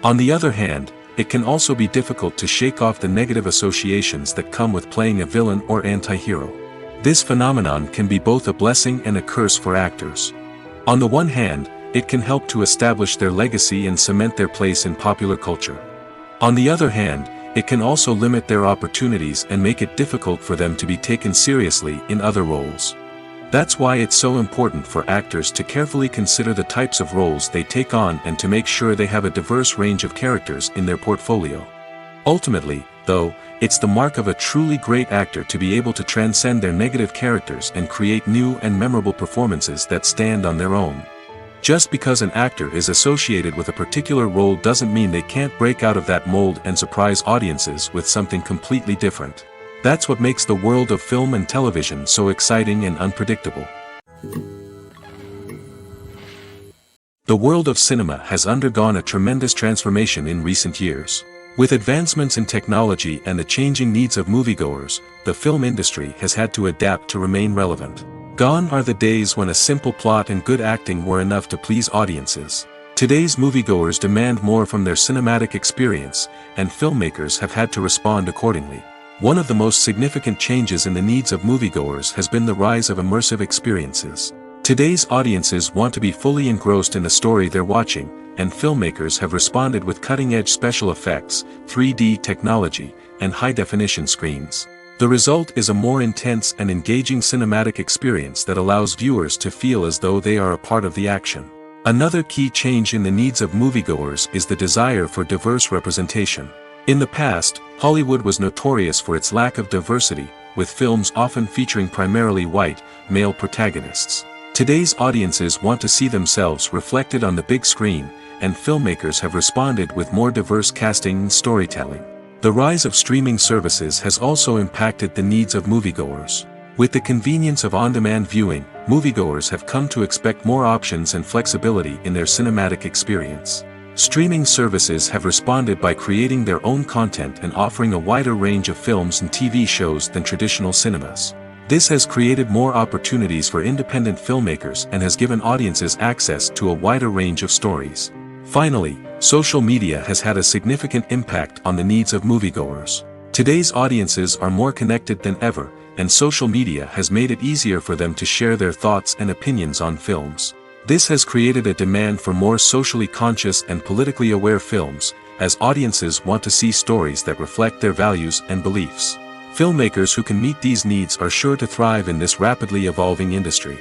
On the other hand, it can also be difficult to shake off the negative associations that come with playing a villain or anti-hero. This phenomenon can be both a blessing and a curse for actors. On the one hand, it can help to establish their legacy and cement their place in popular culture. On the other hand, it can also limit their opportunities and make it difficult for them to be taken seriously in other roles. That's why it's so important for actors to carefully consider the types of roles they take on and to make sure they have a diverse range of characters in their portfolio. Ultimately, though, it's the mark of a truly great actor to be able to transcend their negative characters and create new and memorable performances that stand on their own. Just because an actor is associated with a particular role doesn't mean they can't break out of that mold and surprise audiences with something completely different. That's what makes the world of film and television so exciting and unpredictable. The world of cinema has undergone a tremendous transformation in recent years. With advancements in technology and the changing needs of moviegoers, the film industry has had to adapt to remain relevant. Gone are the days when a simple plot and good acting were enough to please audiences. Today's moviegoers demand more from their cinematic experience, and filmmakers have had to respond accordingly. One of the most significant changes in the needs of moviegoers has been the rise of immersive experiences. Today's audiences want to be fully engrossed in the story they're watching, and filmmakers have responded with cutting-edge special effects, 3D technology, and high-definition screens. The result is a more intense and engaging cinematic experience that allows viewers to feel as though they are a part of the action. Another key change in the needs of moviegoers is the desire for diverse representation. In the past, Hollywood was notorious for its lack of diversity, with films often featuring primarily white, male protagonists. Today's audiences want to see themselves reflected on the big screen, and filmmakers have responded with more diverse casting and storytelling. The rise of streaming services has also impacted the needs of moviegoers. With the convenience of on-demand viewing, moviegoers have come to expect more options and flexibility in their cinematic experience. Streaming services have responded by creating their own content and offering a wider range of films and TV shows than traditional cinemas. This has created more opportunities for independent filmmakers and has given audiences access to a wider range of stories. Finally, social media has had a significant impact on the needs of moviegoers. Today's audiences are more connected than ever, and social media has made it easier for them to share their thoughts and opinions on films. This has created a demand for more socially conscious and politically aware films, as audiences want to see stories that reflect their values and beliefs. Filmmakers who can meet these needs are sure to thrive in this rapidly evolving industry.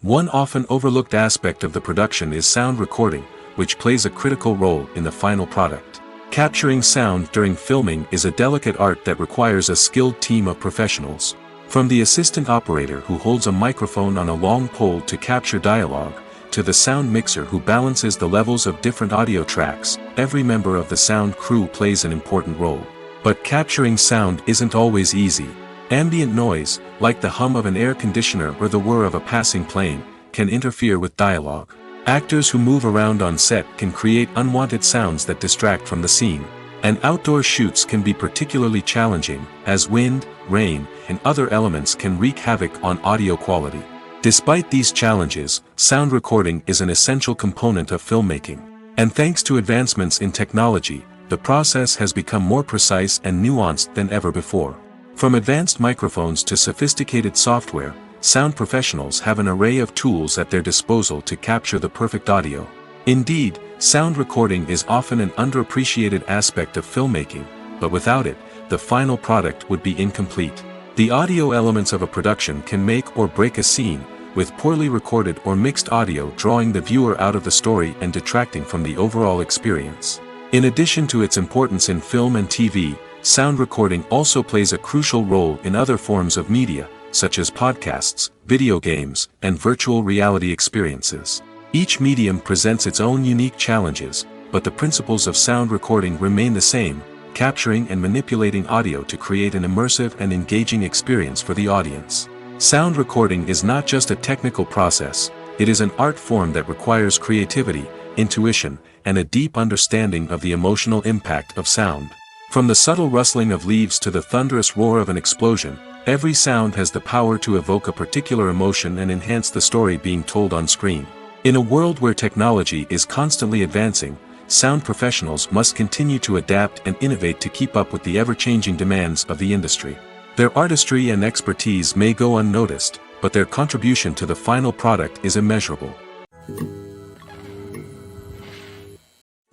One often overlooked aspect of the production is sound recording, which plays a critical role in the final product. Capturing sound during filming is a delicate art that requires a skilled team of professionals. From the assistant operator who holds a microphone on a long pole to capture dialogue, to the sound mixer who balances the levels of different audio tracks, every member of the sound crew plays an important role. But capturing sound isn't always easy. Ambient noise, like the hum of an air conditioner or the whir of a passing plane, can interfere with dialogue. Actors who move around on set can create unwanted sounds that distract from the scene. And outdoor shoots can be particularly challenging, as wind, rain, and other elements can wreak havoc on audio quality. Despite these challenges, sound recording is an essential component of filmmaking. And thanks to advancements in technology, the process has become more precise and nuanced than ever before. From advanced microphones to sophisticated software, sound professionals have an array of tools at their disposal to capture the perfect audio. Indeed, sound recording is often an underappreciated aspect of filmmaking, but without it, the final product would be incomplete. The audio elements of a production can make or break a scene, with poorly recorded or mixed audio drawing the viewer out of the story and detracting from the overall experience. In addition to its importance in film and TV, sound recording also plays a crucial role in other forms of media, such as podcasts, video games, and virtual reality experiences. Each medium presents its own unique challenges, but the principles of sound recording remain the same, capturing and manipulating audio to create an immersive and engaging experience for the audience. Sound recording is not just a technical process, it is an art form that requires creativity, intuition, and a deep understanding of the emotional impact of sound. From the subtle rustling of leaves to the thunderous roar of an explosion, every sound has the power to evoke a particular emotion and enhance the story being told on screen. In a world where technology is constantly advancing, sound professionals must continue to adapt and innovate to keep up with the ever-changing demands of the industry. Their artistry and expertise may go unnoticed, but their contribution to the final product is immeasurable.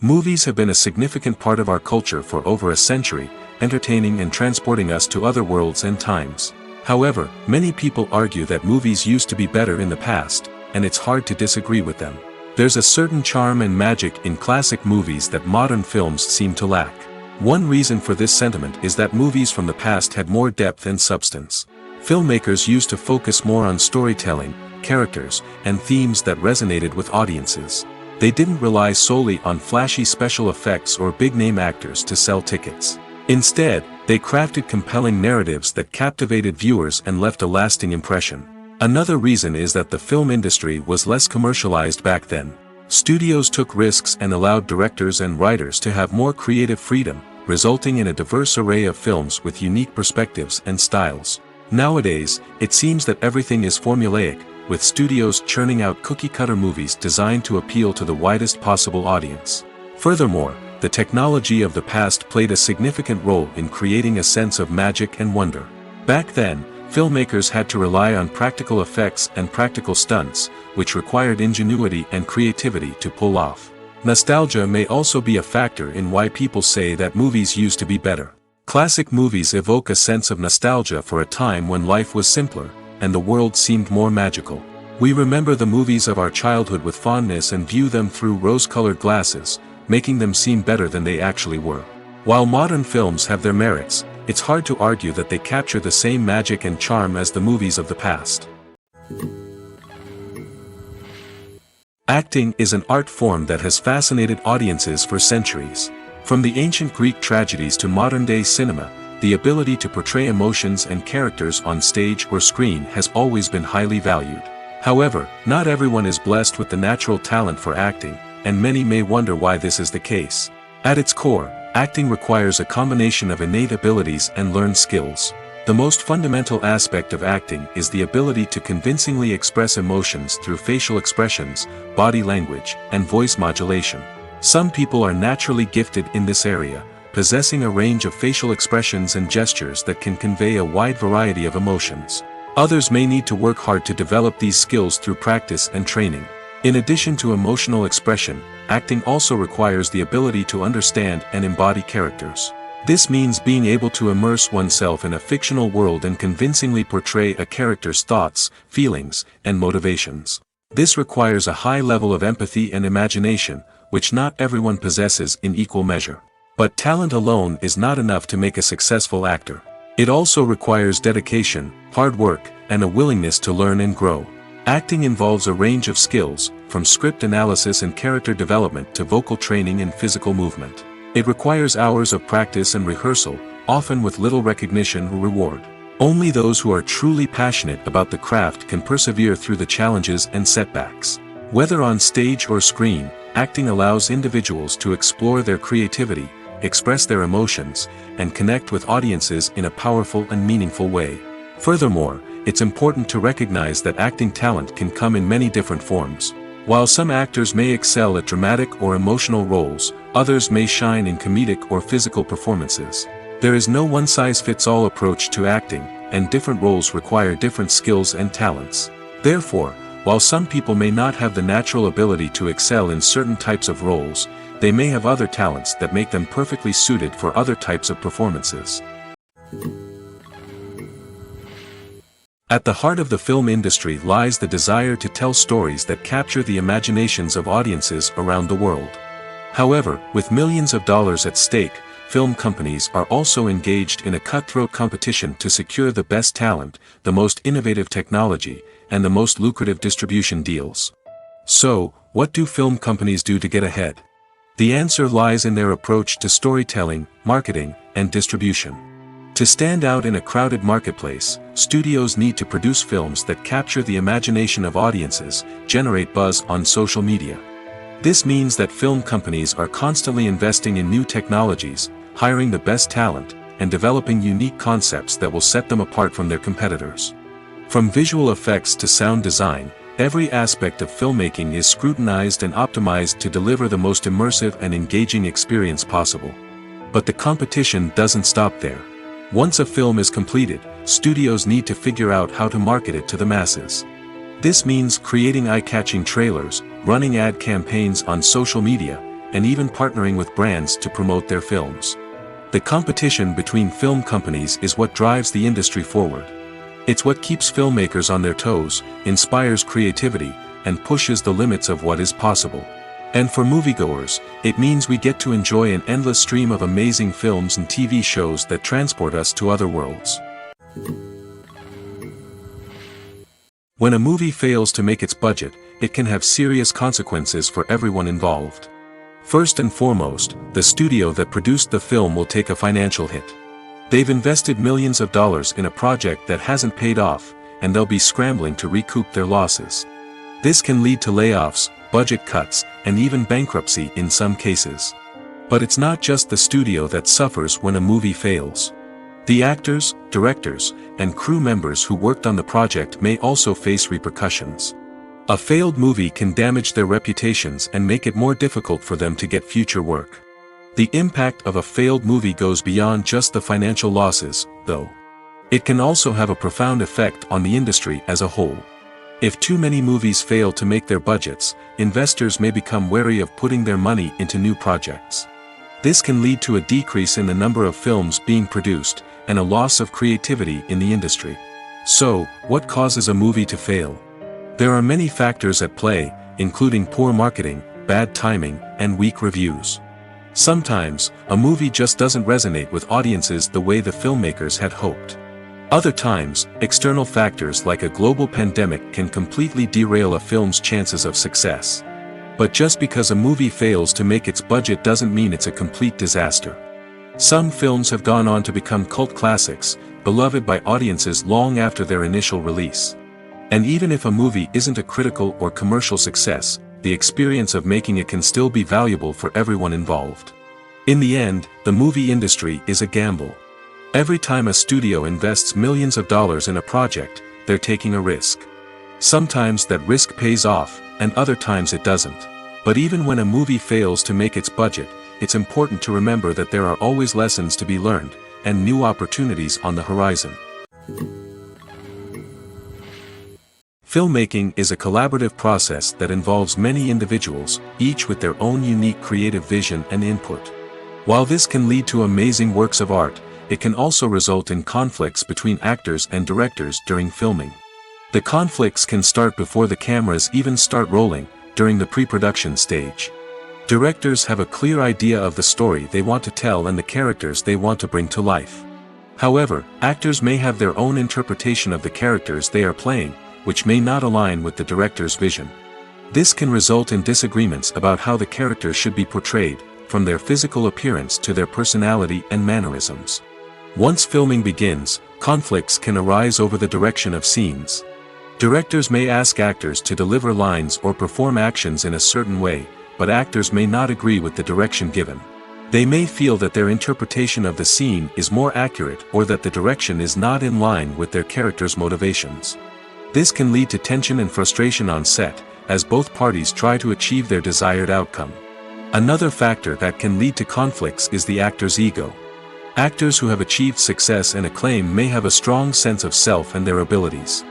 Movies have been a significant part of our culture for over a century, entertaining and transporting us to other worlds and times. However, many people argue that movies used to be better in the past, and it's hard to disagree with them. There's a certain charm and magic in classic movies that modern films seem to lack. One reason for this sentiment is that movies from the past had more depth and substance. Filmmakers used to focus more on storytelling, characters, and themes that resonated with audiences. They didn't rely solely on flashy special effects or big-name actors to sell tickets. Instead, they crafted compelling narratives that captivated viewers and left a lasting impression. Another reason is that the film industry was less commercialized back then. Studios took risks and allowed directors and writers to have more creative freedom, resulting in a diverse array of films with unique perspectives and styles. Nowadays, it seems that everything is formulaic, with studios churning out cookie-cutter movies designed to appeal to the widest possible audience. Furthermore, the technology of the past played a significant role in creating a sense of magic and wonder. Back then, filmmakers had to rely on practical effects and practical stunts, which required ingenuity and creativity to pull off. Nostalgia may also be a factor in why people say that movies used to be better. Classic movies evoke a sense of nostalgia for a time when life was simpler, and the world seemed more magical. We remember the movies of our childhood with fondness and view them through rose-colored glasses, making them seem better than they actually were. While modern films have their merits, it's hard to argue that they capture the same magic and charm as the movies of the past. Acting is an art form that has fascinated audiences for centuries. From the ancient Greek tragedies to modern-day cinema, the ability to portray emotions and characters on stage or screen has always been highly valued. However, not everyone is blessed with the natural talent for acting, and many may wonder why this is the case. At its core, acting requires a combination of innate abilities and learned skills. The most fundamental aspect of acting is the ability to convincingly express emotions through facial expressions, body language, and voice modulation. Some people are naturally gifted in this area, possessing a range of facial expressions and gestures that can convey a wide variety of emotions. Others may need to work hard to develop these skills through practice and training. In addition to emotional expression, acting also requires the ability to understand and embody characters. This means being able to immerse oneself in a fictional world and convincingly portray a character's thoughts, feelings, and motivations. This requires a high level of empathy and imagination, which not everyone possesses in equal measure. But talent alone is not enough to make a successful actor. It also requires dedication, hard work, and a willingness to learn and grow. Acting involves a range of skills, from script analysis and character development to vocal training and physical movement. It requires hours of practice and rehearsal, often with little recognition or reward. Only those who are truly passionate about the craft can persevere through the challenges and setbacks. Whether on stage or screen, acting allows individuals to explore their creativity, express their emotions, and connect with audiences in a powerful and meaningful way. Furthermore, it's important to recognize that acting talent can come in many different forms. While some actors may excel at dramatic or emotional roles, others may shine in comedic or physical performances. There is no one-size-fits-all approach to acting, and different roles require different skills and talents. Therefore, while some people may not have the natural ability to excel in certain types of roles, they may have other talents that make them perfectly suited for other types of performances. At the heart of the film industry lies the desire to tell stories that capture the imaginations of audiences around the world. However, with millions of dollars at stake, film companies are also engaged in a cutthroat competition to secure the best talent, the most innovative technology, and the most lucrative distribution deals. So, what do film companies do to get ahead? The answer lies in their approach to storytelling, marketing, and distribution. To stand out in a crowded marketplace, studios need to produce films that capture the imagination of audiences, generate buzz on social media. This means that film companies are constantly investing in new technologies, hiring the best talent, and developing unique concepts that will set them apart from their competitors. From visual effects to sound design, every aspect of filmmaking is scrutinized and optimized to deliver the most immersive and engaging experience possible. But the competition doesn't stop there. Once a film is completed, studios need to figure out how to market it to the masses. This means creating eye-catching trailers, running ad campaigns on social media, and even partnering with brands to promote their films. The competition between film companies is what drives the industry forward. It's what keeps filmmakers on their toes, inspires creativity, and pushes the limits of what is possible. And for moviegoers, it means we get to enjoy an endless stream of amazing films and TV shows that transport us to other worlds. When a movie fails to make its budget, it can have serious consequences for everyone involved. First and foremost, the studio that produced the film will take a financial hit. They've invested millions of dollars in a project that hasn't paid off, and they'll be scrambling to recoup their losses. This can lead to layoffs, budget cuts, and even bankruptcy in some cases. But it's not just the studio that suffers when a movie fails. The actors, directors, and crew members who worked on the project may also face repercussions. A failed movie can damage their reputations and make it more difficult for them to get future work. The impact of a failed movie goes beyond just the financial losses, though. It can also have a profound effect on the industry as a whole. If too many movies fail to make their budgets, investors may become wary of putting their money into new projects. This can lead to a decrease in the number of films being produced, and a loss of creativity in the industry. So, what causes a movie to fail? There are many factors at play, including poor marketing, bad timing, and weak reviews. Sometimes, a movie just doesn't resonate with audiences the way the filmmakers had hoped. Other times, external factors like a global pandemic can completely derail a film's chances of success. But just because a movie fails to make its budget doesn't mean it's a complete disaster. Some films have gone on to become cult classics, beloved by audiences long after their initial release. And even if a movie isn't a critical or commercial success, the experience of making it can still be valuable for everyone involved. In the end, the movie industry is a gamble. Every time a studio invests millions of dollars in a project, they're taking a risk. Sometimes that risk pays off, and other times it doesn't. But even when a movie fails to make its budget, it's important to remember that there are always lessons to be learned, and new opportunities on the horizon. Filmmaking is a collaborative process that involves many individuals, each with their own unique creative vision and input. While this can lead to amazing works of art, it can also result in conflicts between actors and directors during filming. The conflicts can start before the cameras even start rolling, during the pre-production stage. Directors have a clear idea of the story they want to tell and the characters they want to bring to life. However, actors may have their own interpretation of the characters they are playing, which may not align with the director's vision. This can result in disagreements about how the characters should be portrayed, from their physical appearance to their personality and mannerisms. Once filming begins, conflicts can arise over the direction of scenes. Directors may ask actors to deliver lines or perform actions in a certain way, but actors may not agree with the direction given. They may feel that their interpretation of the scene is more accurate or that the direction is not in line with their character's motivations. This can lead to tension and frustration on set, as both parties try to achieve their desired outcome. Another factor that can lead to conflicts is the actor's ego. Actors who have achieved success and acclaim may have a strong sense of self and their abilities.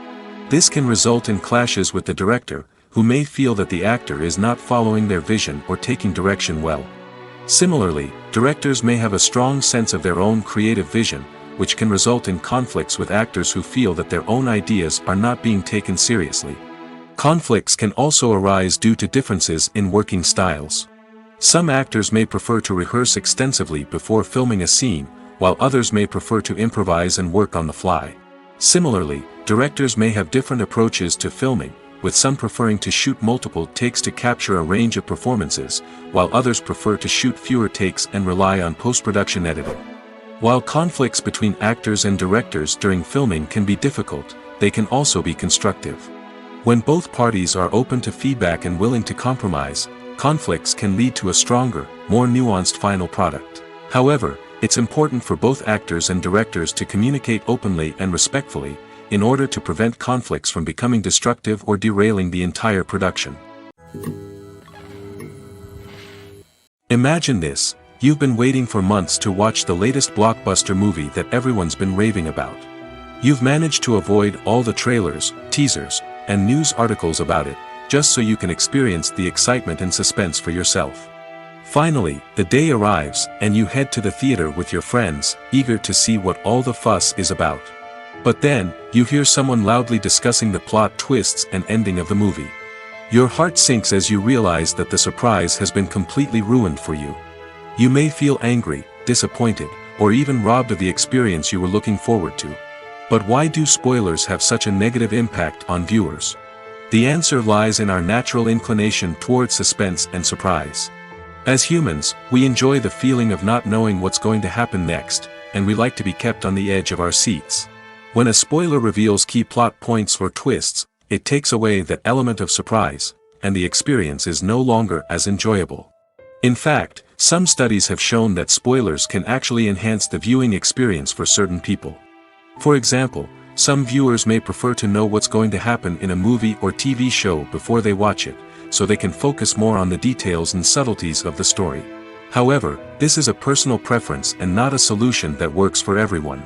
This can result in clashes with the director, who may feel that the actor is not following their vision or taking direction well. Similarly, directors may have a strong sense of their own creative vision, which can result in conflicts with actors who feel that their own ideas are not being taken seriously. Conflicts can also arise due to differences in working styles. Some actors may prefer to rehearse extensively before filming a scene, while others may prefer to improvise and work on the fly. Similarly, directors may have different approaches to filming, with some preferring to shoot multiple takes to capture a range of performances, while others prefer to shoot fewer takes and rely on post-production editing. While conflicts between actors and directors during filming can be difficult, they can also be constructive. When both parties are open to feedback and willing to compromise, conflicts can lead to a stronger, more nuanced final product. However, it's important for both actors and directors to communicate openly and respectfully, in order to prevent conflicts from becoming destructive or derailing the entire production. Imagine this: you've been waiting for months to watch the latest blockbuster movie that everyone's been raving about. You've managed to avoid all the trailers, teasers, and news articles about it, just so you can experience the excitement and suspense for yourself. Finally, the day arrives, and you head to the theater with your friends, eager to see what all the fuss is about. But then, you hear someone loudly discussing the plot twists and ending of the movie. Your heart sinks as you realize that the surprise has been completely ruined for you. You may feel angry, disappointed, or even robbed of the experience you were looking forward to. But why do spoilers have such a negative impact on viewers? The answer lies in our natural inclination toward suspense and surprise. As humans, we enjoy the feeling of not knowing what's going to happen next, and we like to be kept on the edge of our seats. When a spoiler reveals key plot points or twists, it takes away that element of surprise, and the experience is no longer as enjoyable. In fact, some studies have shown that spoilers can actually enhance the viewing experience for certain people. For example, some viewers may prefer to know what's going to happen in a movie or TV show before they watch it, so they can focus more on the details and subtleties of the story. However, this is a personal preference and not a solution that works for everyone.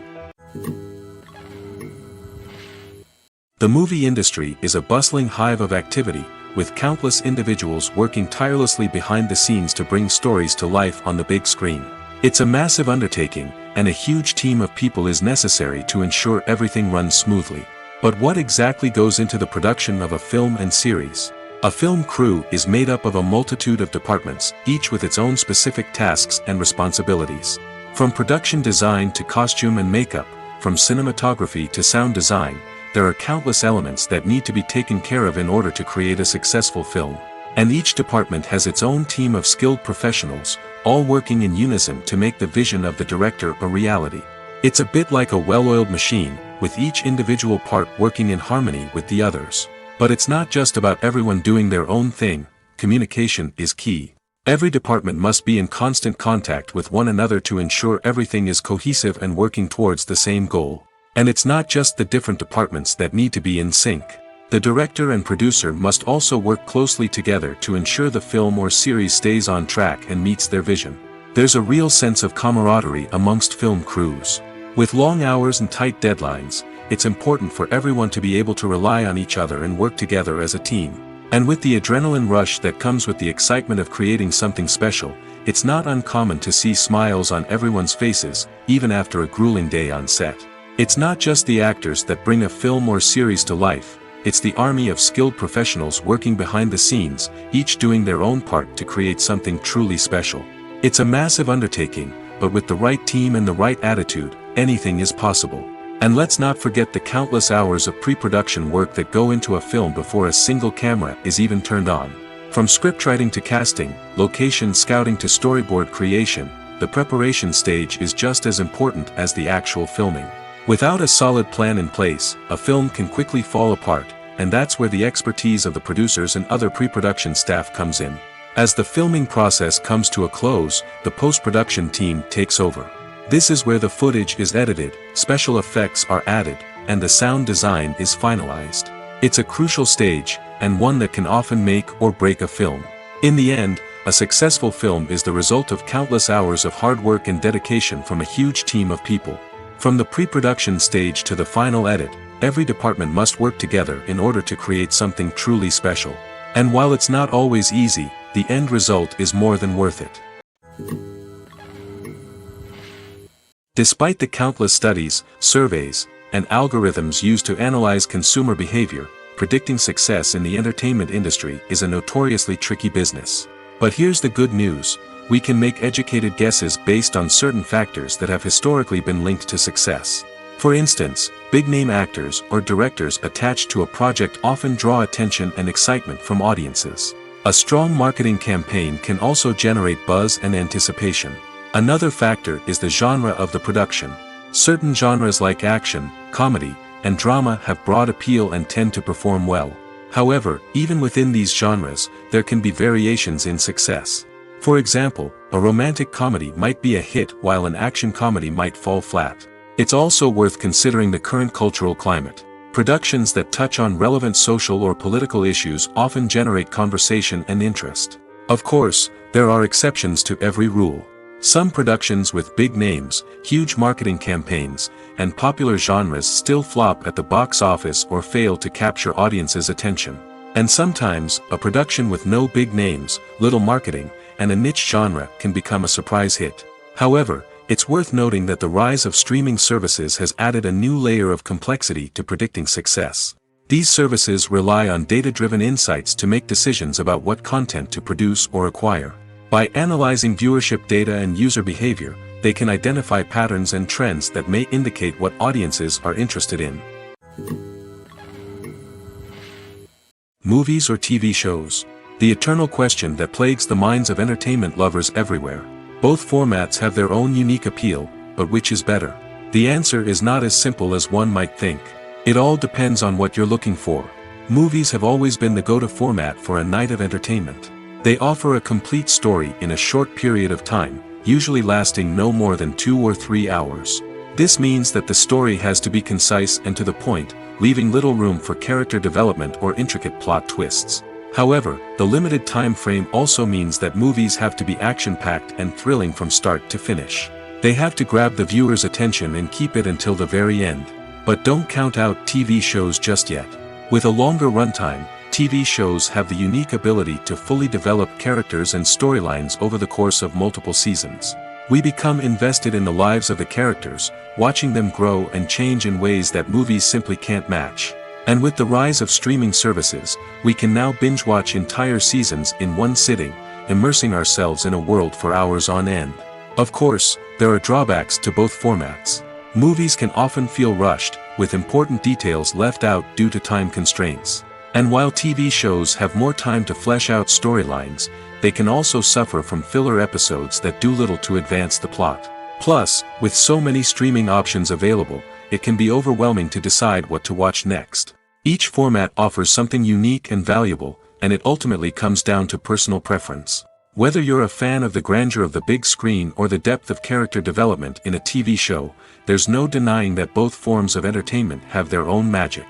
The movie industry is a bustling hive of activity, with countless individuals working tirelessly behind the scenes to bring stories to life on the big screen. It's a massive undertaking, and a huge team of people is necessary to ensure everything runs smoothly. But what exactly goes into the production of a film and series? A film crew is made up of a multitude of departments, each with its own specific tasks and responsibilities. From production design to costume and makeup, from cinematography to sound design, there are countless elements that need to be taken care of in order to create a successful film. And each department has its own team of skilled professionals, all working in unison to make the vision of the director a reality. It's a bit like a well-oiled machine, with each individual part working in harmony with the others. But it's not just about everyone doing their own thing. Communication is key. Every department must be in constant contact with one another to ensure everything is cohesive and working towards the same goal. And it's not just the different departments that need to be in sync. The director and producer must also work closely together to ensure the film or series stays on track and meets their vision. There's a real sense of camaraderie amongst film crews. With long hours and tight deadlines, it's important for everyone to be able to rely on each other and work together as a team. And with the adrenaline rush that comes with the excitement of creating something special, it's not uncommon to see smiles on everyone's faces, even after a grueling day on set. It's not just the actors that bring a film or series to life, it's the army of skilled professionals working behind the scenes, each doing their own part to create something truly special. It's a massive undertaking, but with the right team and the right attitude, anything is possible. And let's not forget the countless hours of pre-production work that go into a film before a single camera is even turned on. From scriptwriting to casting, location scouting to storyboard creation, the preparation stage is just as important as the actual filming. Without a solid plan in place, a film can quickly fall apart, and that's where the expertise of the producers and other pre-production staff comes in. As the filming process comes to a close, the post-production team takes over. This is where the footage is edited, special effects are added, and the sound design is finalized. It's a crucial stage, and one that can often make or break a film. In the end, a successful film is the result of countless hours of hard work and dedication from a huge team of people. From the pre-production stage to the final edit, every department must work together in order to create something truly special. And while it's not always easy, the end result is more than worth it. Despite the countless studies, surveys, and algorithms used to analyze consumer behavior, predicting success in the entertainment industry is a notoriously tricky business. But here's the good news: we can make educated guesses based on certain factors that have historically been linked to success. For instance, big-name actors or directors attached to a project often draw attention and excitement from audiences. A strong marketing campaign can also generate buzz and anticipation. Another factor is the genre of the production. Certain genres like action, comedy, and drama have broad appeal and tend to perform well. However, even within these genres, there can be variations in success. For example, a romantic comedy might be a hit while an action comedy might fall flat. It's also worth considering the current cultural climate. Productions that touch on relevant social or political issues often generate conversation and interest. Of course, there are exceptions to every rule. Some productions with big names, huge marketing campaigns, and popular genres still flop at the box office or fail to capture audiences' attention. And sometimes, a production with no big names, little marketing, and a niche genre can become a surprise hit. However, it's worth noting that the rise of streaming services has added a new layer of complexity to predicting success. These services rely on data-driven insights to make decisions about what content to produce or acquire. By analyzing viewership data and user behavior, they can identify patterns and trends that may indicate what audiences are interested in. Movies or TV shows? The eternal question that plagues the minds of entertainment lovers everywhere. Both formats have their own unique appeal, but which is better? The answer is not as simple as one might think. It all depends on what you're looking for. Movies have always been the go-to format for a night of entertainment. They offer a complete story in a short period of time, usually lasting no more than 2 or 3 hours. This means that the story has to be concise and to the point, leaving little room for character development or intricate plot twists. However, the limited time frame also means that movies have to be action-packed and thrilling from start to finish. They have to grab the viewer's attention and keep it until the very end. But don't count out TV shows just yet. With a longer runtime, TV shows have the unique ability to fully develop characters and storylines over the course of multiple seasons. We become invested in the lives of the characters, watching them grow and change in ways that movies simply can't match. And with the rise of streaming services, we can now binge-watch entire seasons in one sitting, immersing ourselves in a world for hours on end. Of course, there are drawbacks to both formats. Movies can often feel rushed, with important details left out due to time constraints. And while TV shows have more time to flesh out storylines, they can also suffer from filler episodes that do little to advance the plot. Plus, with so many streaming options available, it can be overwhelming to decide what to watch next. Each format offers something unique and valuable, and it ultimately comes down to personal preference. Whether you're a fan of the grandeur of the big screen or the depth of character development in a TV show, there's no denying that both forms of entertainment have their own magic.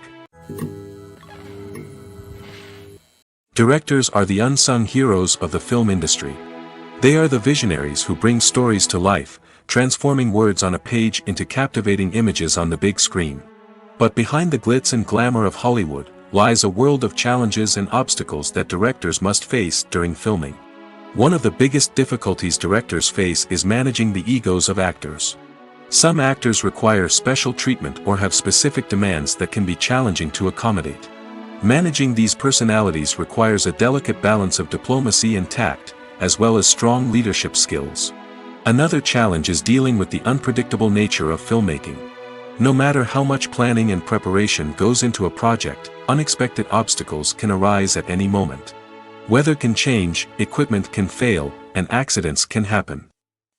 Directors are the unsung heroes of the film industry. They are the visionaries who bring stories to life, transforming words on a page into captivating images on the big screen. But behind the glitz and glamour of Hollywood, lies a world of challenges and obstacles that directors must face during filming. One of the biggest difficulties directors face is managing the egos of actors. Some actors require special treatment or have specific demands that can be challenging to accommodate. Managing these personalities requires a delicate balance of diplomacy and tact, as well as strong leadership skills. Another challenge is dealing with the unpredictable nature of filmmaking. No matter how much planning and preparation goes into a project, unexpected obstacles can arise at any moment. Weather can change, equipment can fail, and accidents can happen.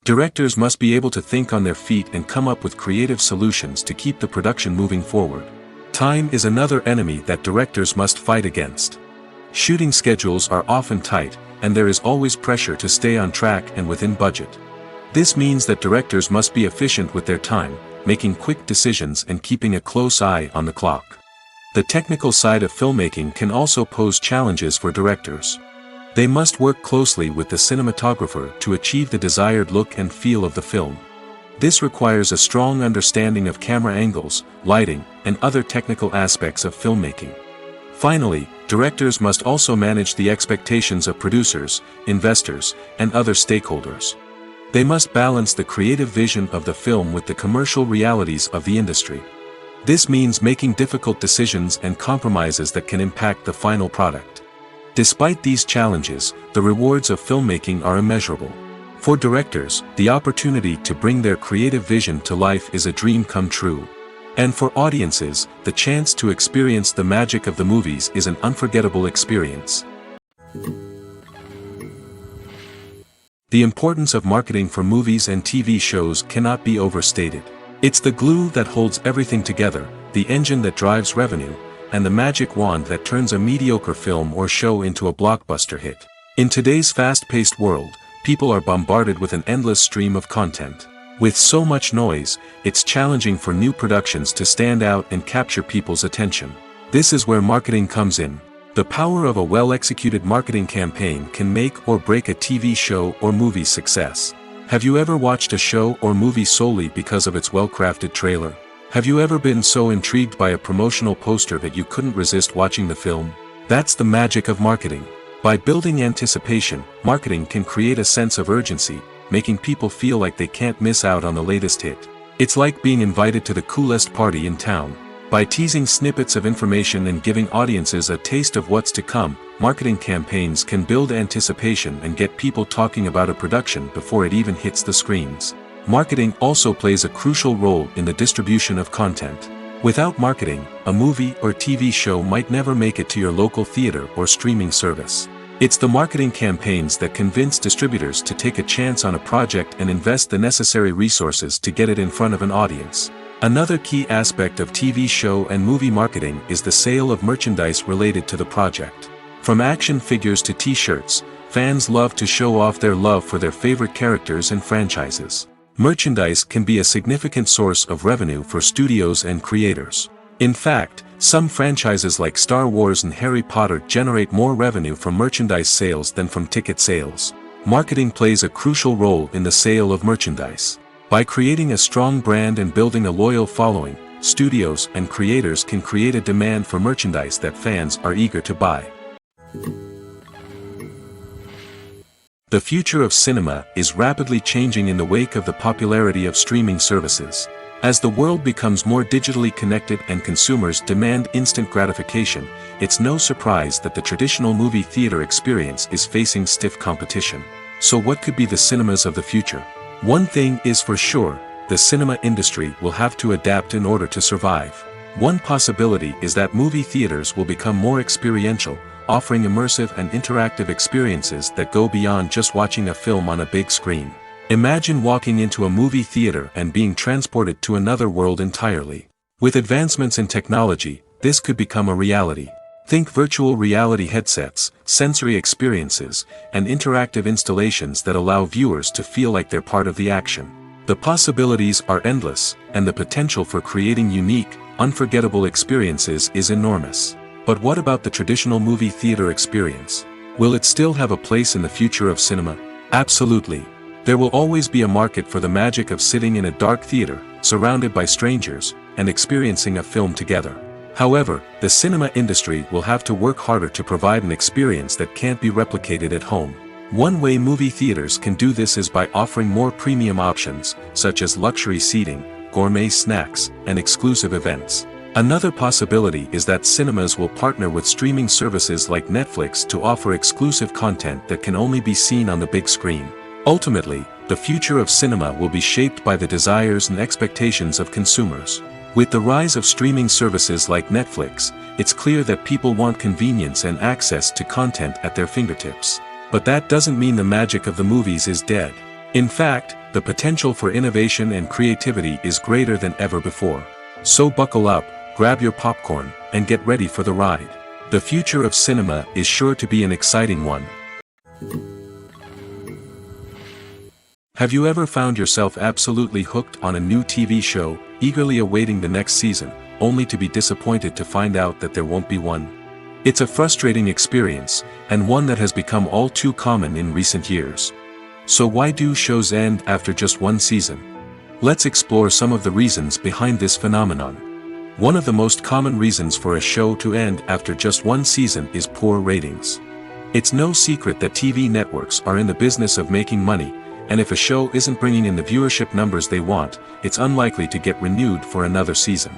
Directors must be able to think on their feet and come up with creative solutions to keep the production moving forward. Time is another enemy that directors must fight against. Shooting schedules are often tight, and there is always pressure to stay on track and within budget. This means that directors must be efficient with their time, making quick decisions and keeping a close eye on the clock. The technical side of filmmaking can also pose challenges for directors. They must work closely with the cinematographer to achieve the desired look and feel of the film. This requires a strong understanding of camera angles, lighting, and other technical aspects of filmmaking. Finally, directors must also manage the expectations of producers, investors, and other stakeholders. They must balance the creative vision of the film with the commercial realities of the industry. This means making difficult decisions and compromises that can impact the final product. Despite these challenges, the rewards of filmmaking are immeasurable. For directors, the opportunity to bring their creative vision to life is a dream come true. And for audiences, the chance to experience the magic of the movies is an unforgettable experience. The importance of marketing for movies and TV shows cannot be overstated. It's the glue that holds everything together, the engine that drives revenue, and the magic wand that turns a mediocre film or show into a blockbuster hit. In today's fast-paced world, people are bombarded with an endless stream of content. With so much noise, it's challenging for new productions to stand out and capture people's attention. This is where marketing comes in. The power of a well-executed marketing campaign can make or break a TV show or movie's success. Have you ever watched a show or movie solely because of its well-crafted trailer? Have you ever been so intrigued by a promotional poster that you couldn't resist watching the film? That's the magic of marketing. By building anticipation, marketing can create a sense of urgency, making people feel like they can't miss out on the latest hit. It's like being invited to the coolest party in town. By teasing snippets of information and giving audiences a taste of what's to come, marketing campaigns can build anticipation and get people talking about a production before it even hits the screens. Marketing also plays a crucial role in the distribution of content. Without marketing, a movie or TV show might never make it to your local theater or streaming service. It's the marketing campaigns that convince distributors to take a chance on a project and invest the necessary resources to get it in front of an audience. Another key aspect of TV show and movie marketing is the sale of merchandise related to the project. From action figures to t-shirts, fans love to show off their love for their favorite characters and franchises. Merchandise can be a significant source of revenue for studios and creators. In fact, some franchises like Star Wars and Harry Potter generate more revenue from merchandise sales than from ticket sales. Marketing plays a crucial role in the sale of merchandise. By creating a strong brand and building a loyal following, studios and creators can create a demand for merchandise that fans are eager to buy. The future of cinema is rapidly changing in the wake of the popularity of streaming services. As the world becomes more digitally connected and consumers demand instant gratification, it's no surprise that the traditional movie theater experience is facing stiff competition. So what could be the cinemas of the future? One thing is for sure, the cinema industry will have to adapt in order to survive. One possibility is that movie theaters will become more experiential, offering immersive and interactive experiences that go beyond just watching a film on a big screen. Imagine walking into a movie theater and being transported to another world entirely. With advancements in technology, this could become a reality. Think virtual reality headsets, sensory experiences, and interactive installations that allow viewers to feel like they're part of the action. The possibilities are endless, and the potential for creating unique, unforgettable experiences is enormous. But what about the traditional movie theater experience? Will it still have a place in the future of cinema? Absolutely. There will always be a market for the magic of sitting in a dark theater, surrounded by strangers, and experiencing a film together. However, the cinema industry will have to work harder to provide an experience that can't be replicated at home. One way movie theaters can do this is by offering more premium options, such as luxury seating, gourmet snacks, and exclusive events. Another possibility is that cinemas will partner with streaming services like Netflix to offer exclusive content that can only be seen on the big screen. Ultimately, the future of cinema will be shaped by the desires and expectations of consumers. With the rise of streaming services like Netflix, it's clear that people want convenience and access to content at their fingertips. But that doesn't mean the magic of the movies is dead. In fact, the potential for innovation and creativity is greater than ever before. So buckle up, grab your popcorn, and get ready for the ride. The future of cinema is sure to be an exciting one. Have you ever found yourself absolutely hooked on a new TV show, eagerly awaiting the next season, only to be disappointed to find out that there won't be one? It's a frustrating experience, and one that has become all too common in recent years. So why do shows end after just one season? Let's explore some of the reasons behind this phenomenon. One of the most common reasons for a show to end after just one season is poor ratings. It's no secret that TV networks are in the business of making money, and if a show isn't bringing in the viewership numbers they want, it's unlikely to get renewed for another season.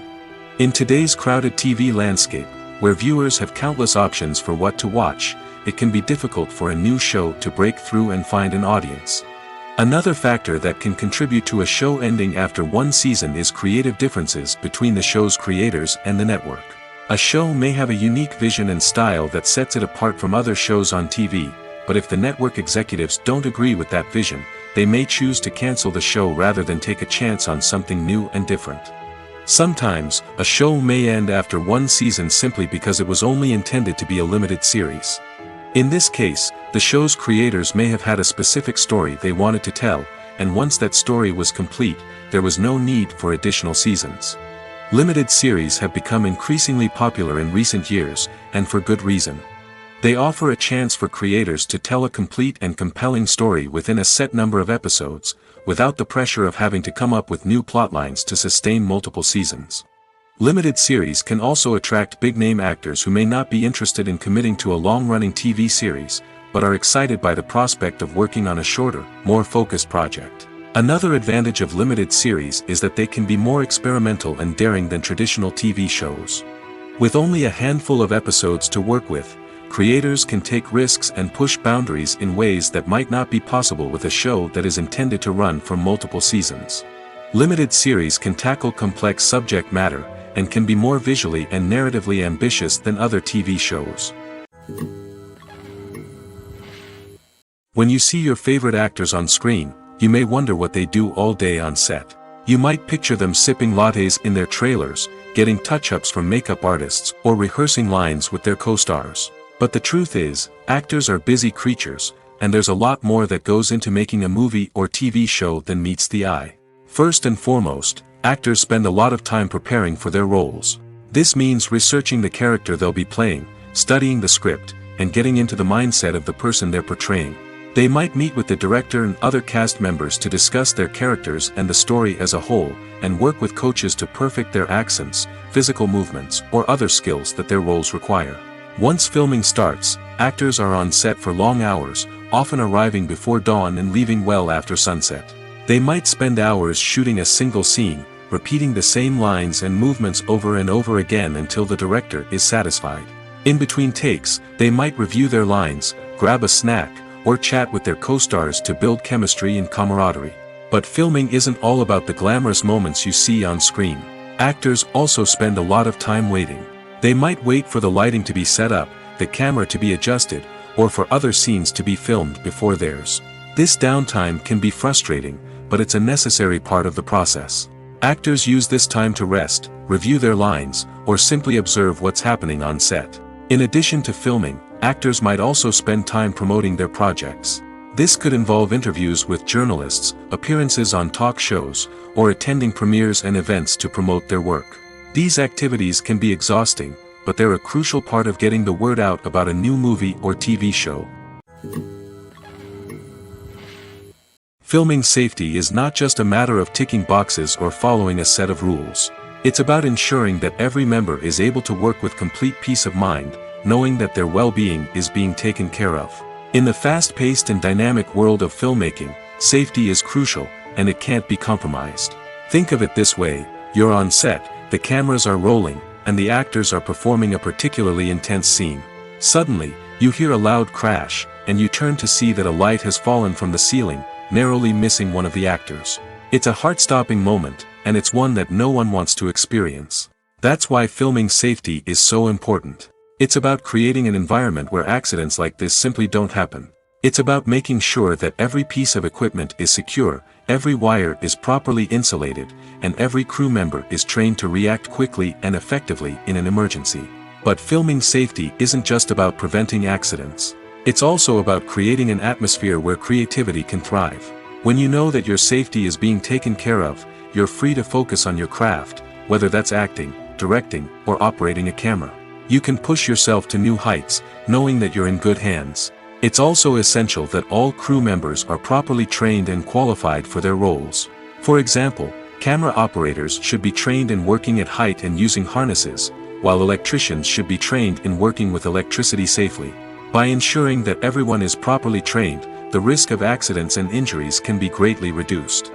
In today's crowded TV landscape, where viewers have countless options for what to watch, it can be difficult for a new show to break through and find an audience. Another factor that can contribute to a show ending after one season is creative differences between the show's creators and the network. A show may have a unique vision and style that sets it apart from other shows on TV, but if the network executives don't agree with that vision, they may choose to cancel the show rather than take a chance on something new and different. Sometimes, a show may end after one season simply because it was only intended to be a limited series. In this case, the show's creators may have had a specific story they wanted to tell, and once that story was complete, there was no need for additional seasons. Limited series have become increasingly popular in recent years, and for good reason. They offer a chance for creators to tell a complete and compelling story within a set number of episodes, without the pressure of having to come up with new plotlines to sustain multiple seasons. Limited series can also attract big-name actors who may not be interested in committing to a long-running TV series, but are excited by the prospect of working on a shorter, more focused project. Another advantage of limited series is that they can be more experimental and daring than traditional TV shows. With only a handful of episodes to work with, creators can take risks and push boundaries in ways that might not be possible with a show that is intended to run for multiple seasons. Limited series can tackle complex subject matter, and can be more visually and narratively ambitious than other TV shows. When you see your favorite actors on screen, you may wonder what they do all day on set. You might picture them sipping lattes in their trailers, getting touch-ups from makeup artists, or rehearsing lines with their co-stars. But the truth is, actors are busy creatures, and there's a lot more that goes into making a movie or TV show than meets the eye. First and foremost, actors spend a lot of time preparing for their roles. This means researching the character they'll be playing, studying the script, and getting into the mindset of the person they're portraying. They might meet with the director and other cast members to discuss their characters and the story as a whole, and work with coaches to perfect their accents, physical movements, or other skills that their roles require. Once filming starts, actors are on set for long hours, often arriving before dawn and leaving well after sunset. They might spend hours shooting a single scene, repeating the same lines and movements over and over again until the director is satisfied. In between takes, they might review their lines, grab a snack, or chat with their co-stars to build chemistry and camaraderie. But filming isn't all about the glamorous moments you see on screen. Actors also spend a lot of time waiting. They might wait for the lighting to be set up, the camera to be adjusted, or for other scenes to be filmed before theirs. This downtime can be frustrating, but it's a necessary part of the process. Actors use this time to rest, review their lines, or simply observe what's happening on set. In addition to filming, actors might also spend time promoting their projects. This could involve interviews with journalists, appearances on talk shows, or attending premieres and events to promote their work. These activities can be exhausting, but they're a crucial part of getting the word out about a new movie or TV show. Filming safety is not just a matter of ticking boxes or following a set of rules. It's about ensuring that every member is able to work with complete peace of mind, knowing that their well-being is being taken care of. In the fast-paced and dynamic world of filmmaking, safety is crucial, and it can't be compromised. Think of it this way: you're on set, the cameras are rolling, and the actors are performing a particularly intense scene. Suddenly, you hear a loud crash, and you turn to see that a light has fallen from the ceiling, narrowly missing one of the actors. It's a heart-stopping moment, and it's one that no one wants to experience. That's why filming safety is so important. It's about creating an environment where accidents like this simply don't happen. It's about making sure that every piece of equipment is secure, every wire is properly insulated, and every crew member is trained to react quickly and effectively in an emergency. But filming safety isn't just about preventing accidents. It's also about creating an atmosphere where creativity can thrive. When you know that your safety is being taken care of, you're free to focus on your craft, whether that's acting, directing, or operating a camera. You can push yourself to new heights, knowing that you're in good hands. It's also essential that all crew members are properly trained and qualified for their roles. For example, camera operators should be trained in working at height and using harnesses, while electricians should be trained in working with electricity safely. By ensuring that everyone is properly trained, the risk of accidents and injuries can be greatly reduced.